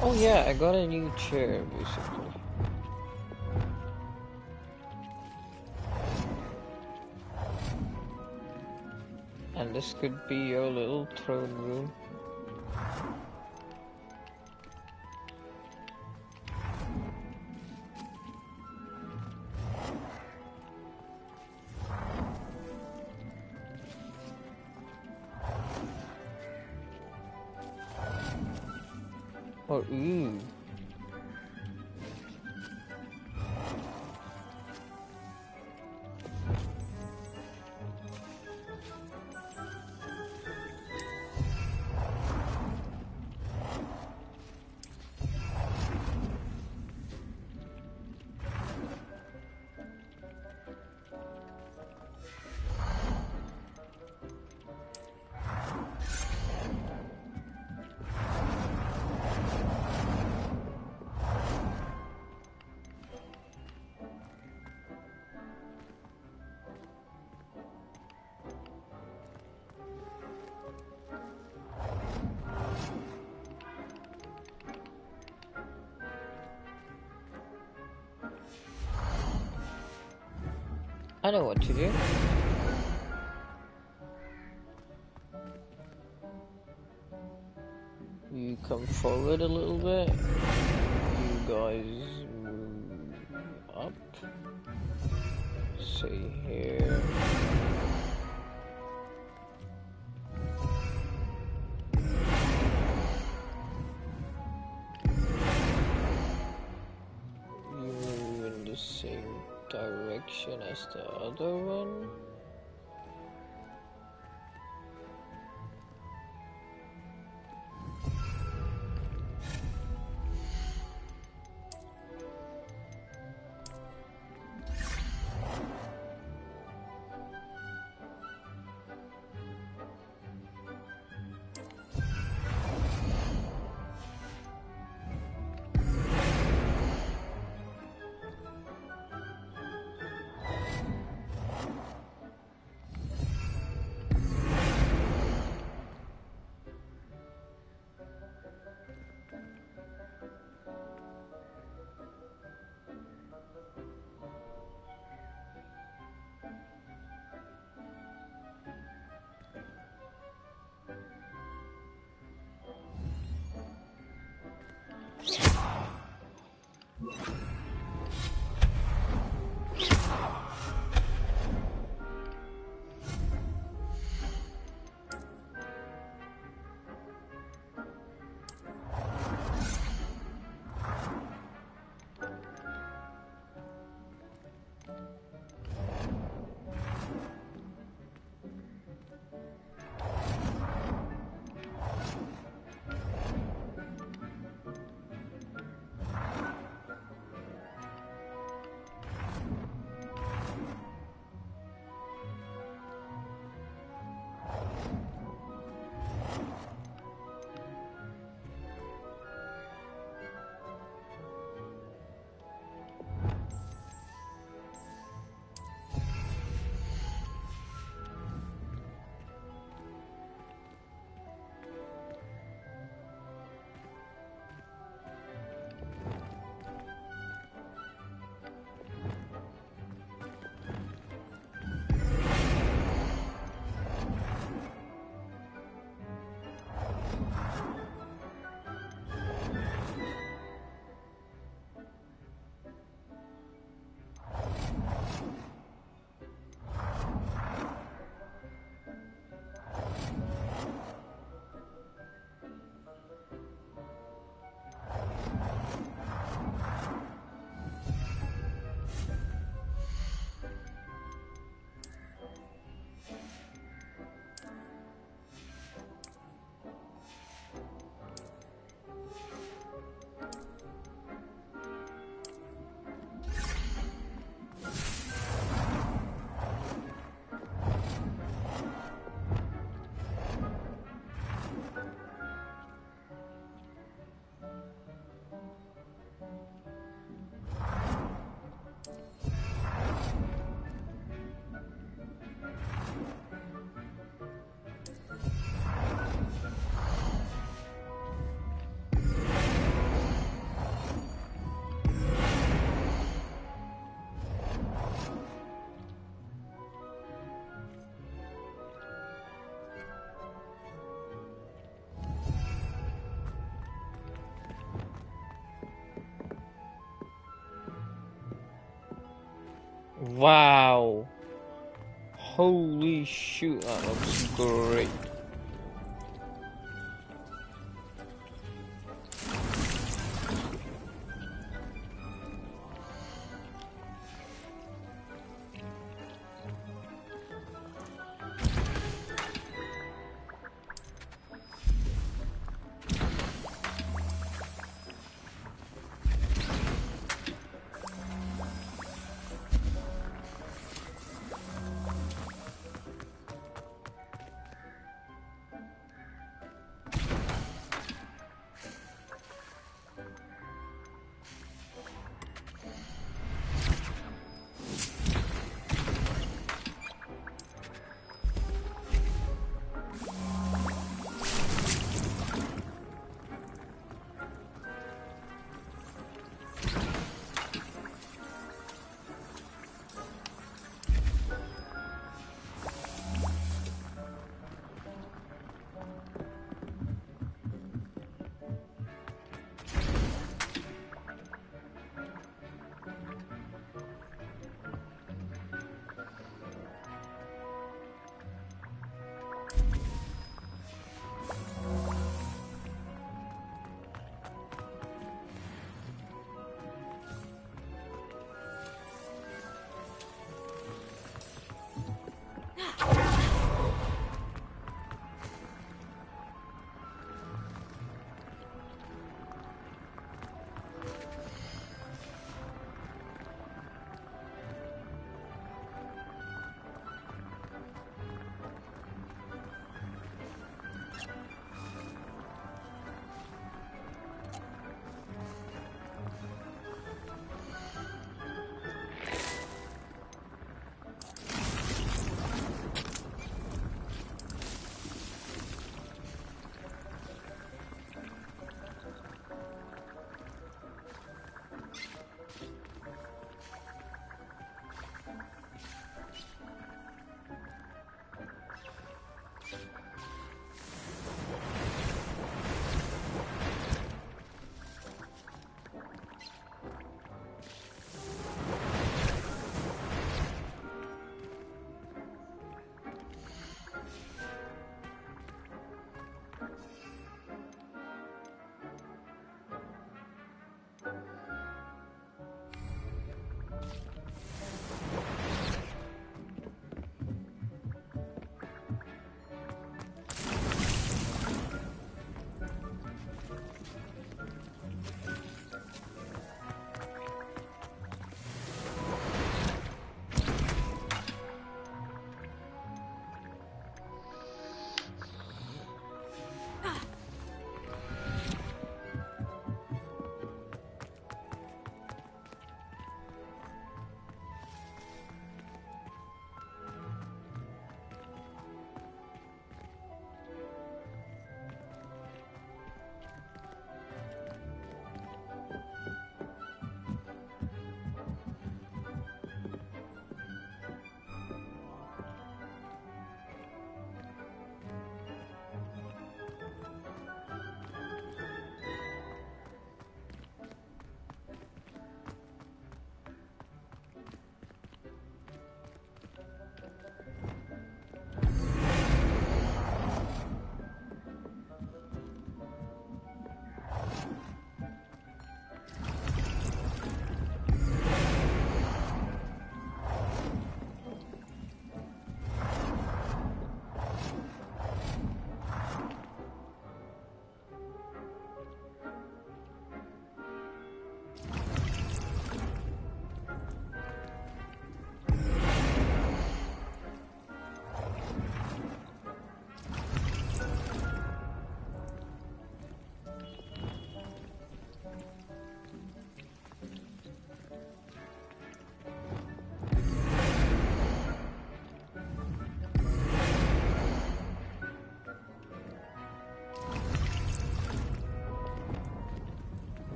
Oh yeah, I got a new chair, basically. And this could be your little throne room. Oh, ooh. I know what to do. You come forward a little bit. You guys move up. Say here. You move in the same direction as the other one. Wow. Holy shoot, that looks great.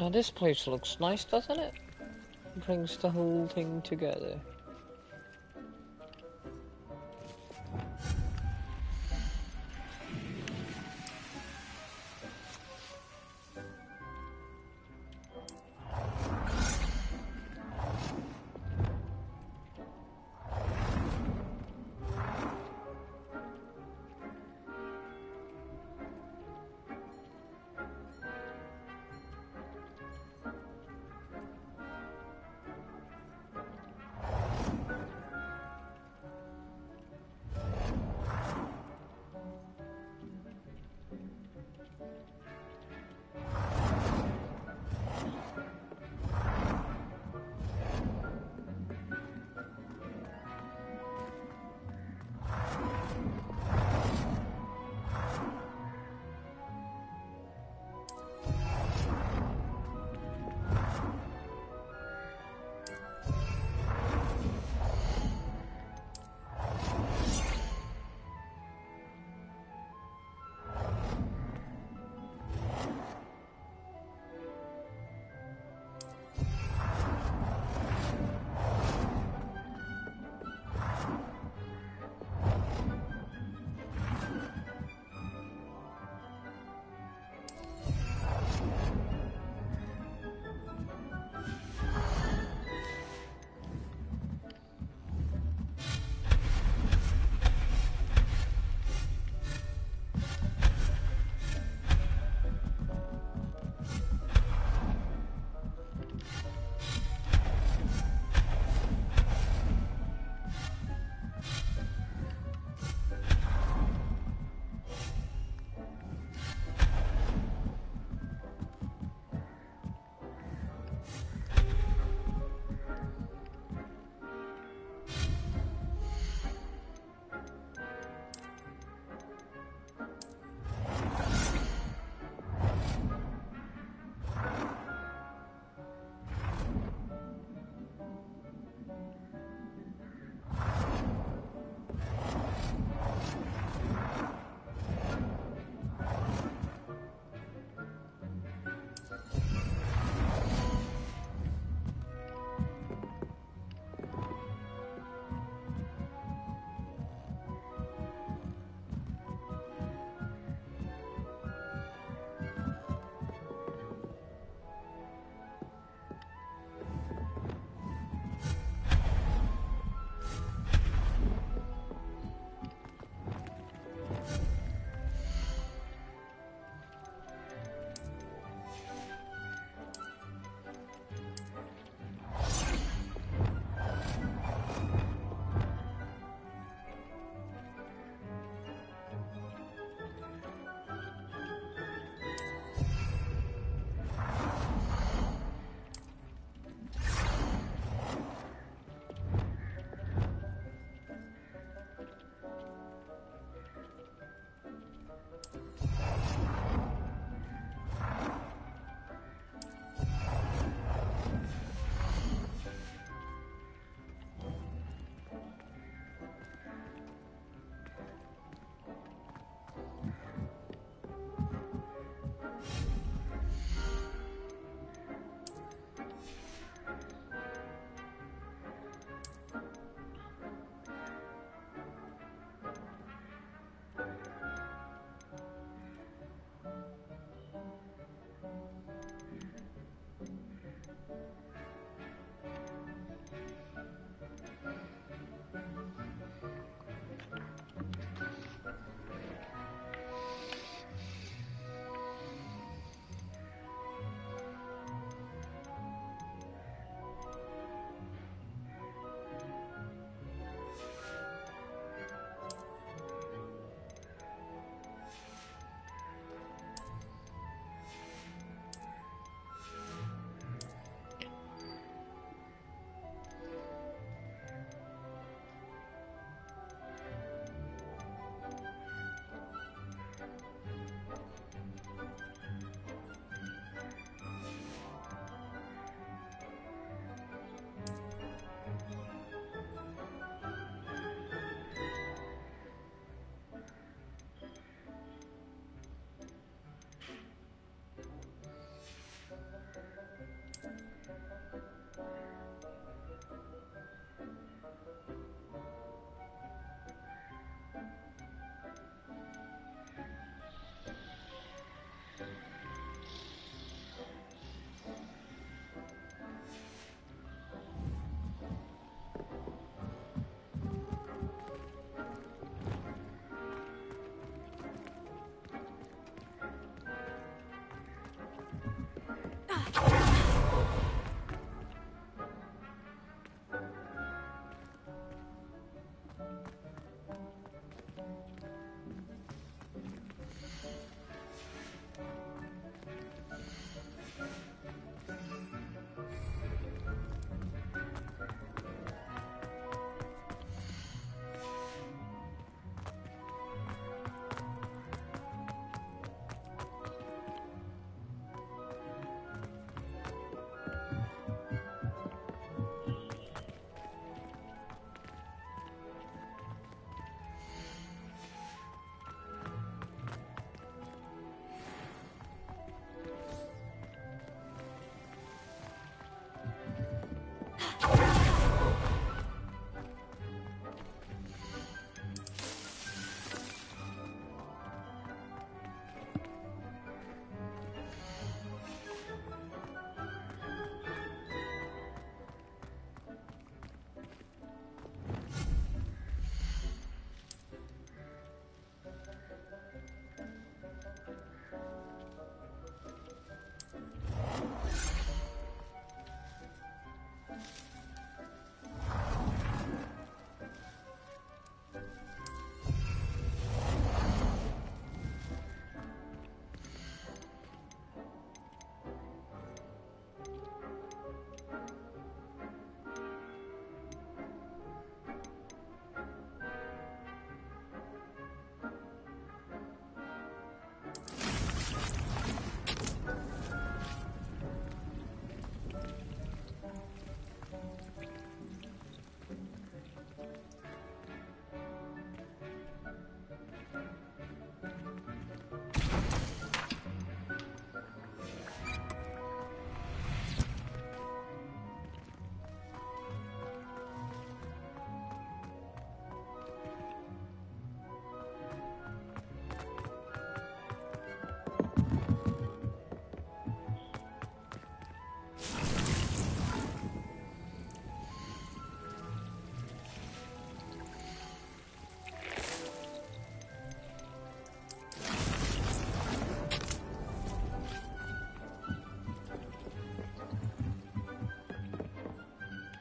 Now this place looks nice, doesn't it? Brings the whole thing together.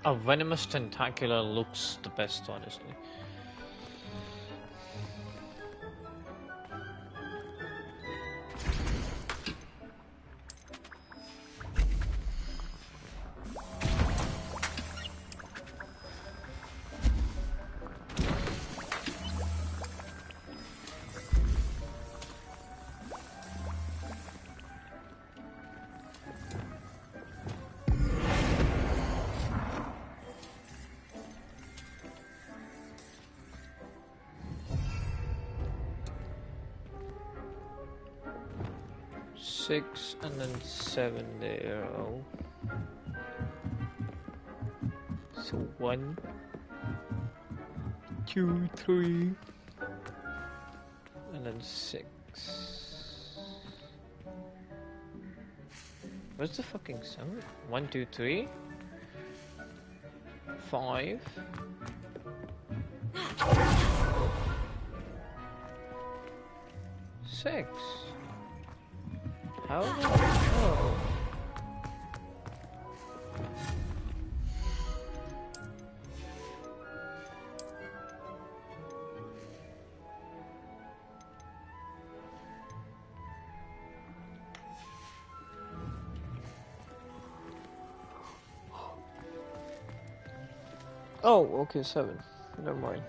A venomous tentacular looks the best, honestly. Six and then 7 there. Oh. So 1, 2, 3, and then 6. Where's the fucking 7? 1, 2, 3, 5. 6. How the hell? Oh, okay, 7. Never mind.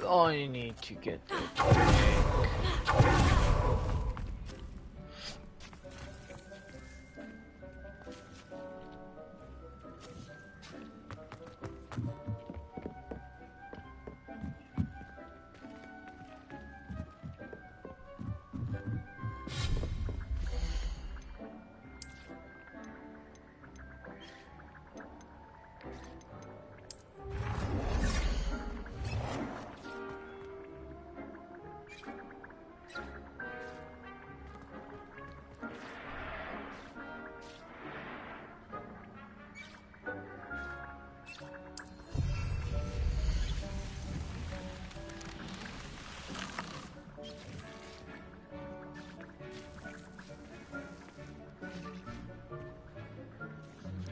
I need to get that back.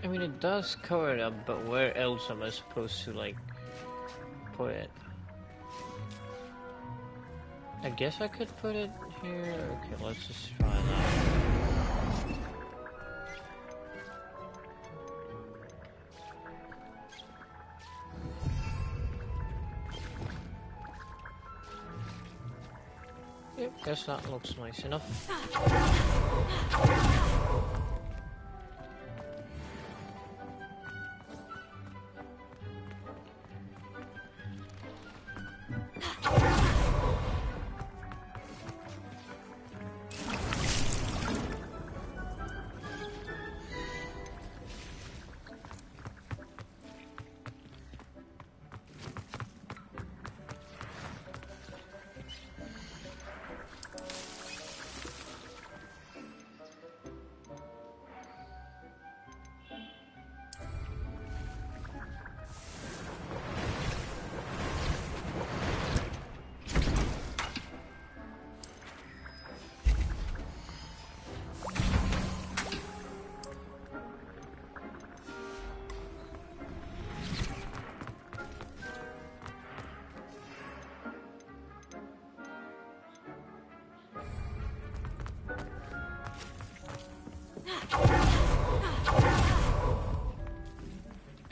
I mean, it does cover it up, but where else am I supposed to, like, put it? I guess I could put it here. Okay, let's just try that. Yep, guess that looks nice enough.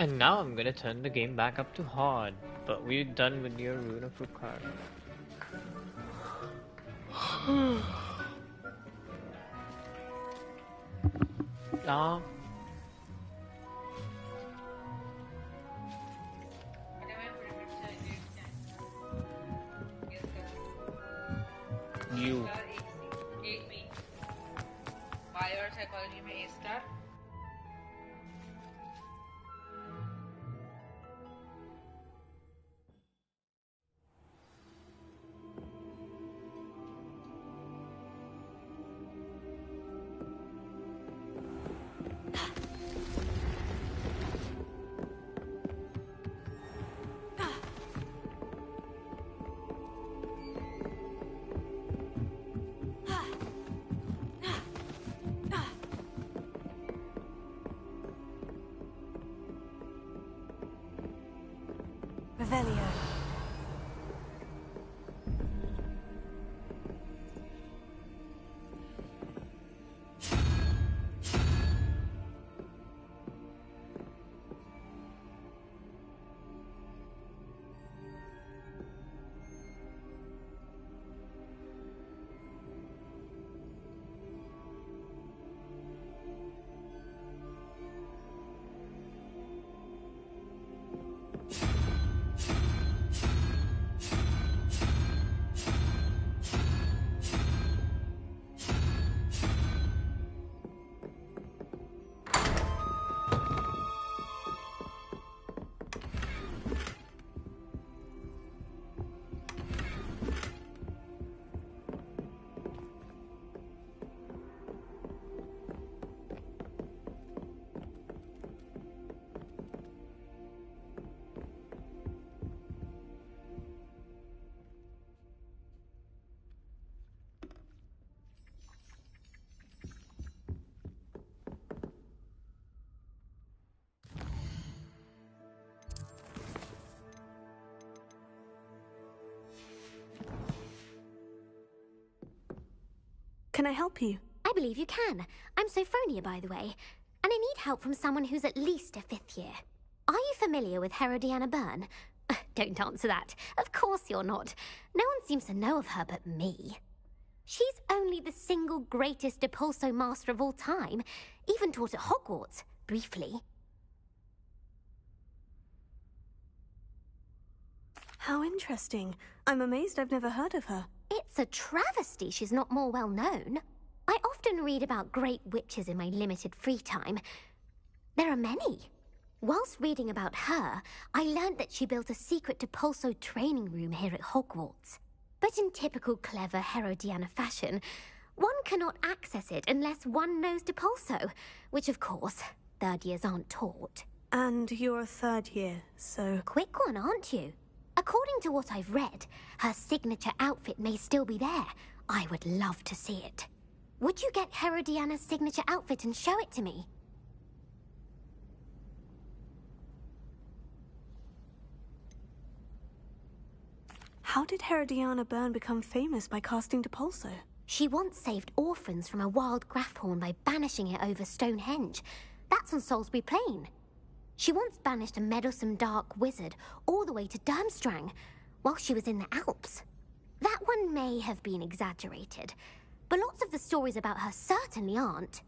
And now I'm gonna turn the game back up to hard, but we're done with your Rune of Rukar. Ah. You. Biopsychology में A star. Can I help you? I believe you can. I'm Sophronia, by the way, and I need help from someone who's at least a 5th year. Are you familiar with Herodiana Byrne? Don't answer that. Of course you're not. No one seems to know of her but me. She's only the single greatest Depulso master of all time, even taught at Hogwarts, briefly. How interesting. I'm amazed I've never heard of her. It's a travesty she's not more well known. I often read about great witches in my limited free time. There are many. Whilst reading about her, I learned that she built a secret Depulso training room here at Hogwarts. But in typical clever Herodiana fashion, one cannot access it unless one knows Depulso, which of course, 3rd years aren't taught. And you're a 3rd year, so... Quick one, aren't you? According to what I've read, her signature outfit may still be there. I would love to see it. Would you get Herodiana's signature outfit and show it to me? How did Herodiana Byrne become famous by casting Depulso? She once saved orphans from a wild Grafhorn by banishing it over Stonehenge. That's on Salisbury Plain. She once banished a meddlesome dark wizard all the way to Durmstrang while she was in the Alps. That one may have been exaggerated, but lots of the stories about her certainly aren't.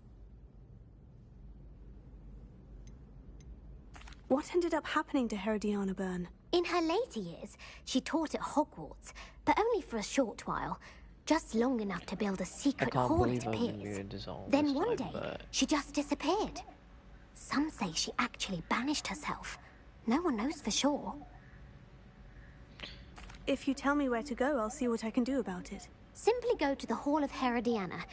What ended up happening to Herodiana Byrne? In her later years, she taught at Hogwarts, but only for a short while. Just long enough to build a secret hall, it appears. Then one day, she just disappeared. Some say she actually banished herself. No one knows for sure. If you tell me where to go, I'll see what I can do about it. Simply go to the Hall of Herodiana.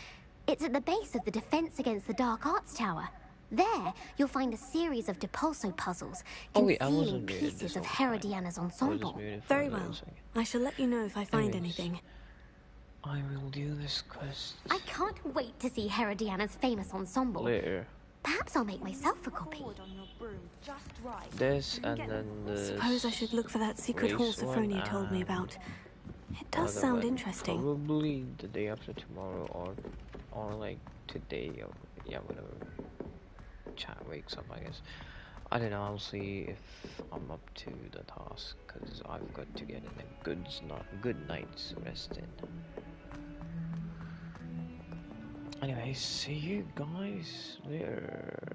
It's at the base of the Defense Against the Dark Arts Tower. There, you'll find a series of Depulso puzzles concealing pieces of Herodiana's ensemble. Very well. I shall let you know if I find anything. I will do this quest. I can't wait to see Herodiana's famous ensemble. Later. Perhaps I'll make myself a copy. This and then the... Suppose I should look for that secret hall Sophronia told me about. It does sound interesting. Probably the day after tomorrow or like today or yeah, whatever. Chat wakes up, I guess. I don't know, I'll see if I'm up to the task, because I've got to get in a good night's rest in. Anyway, see you guys later.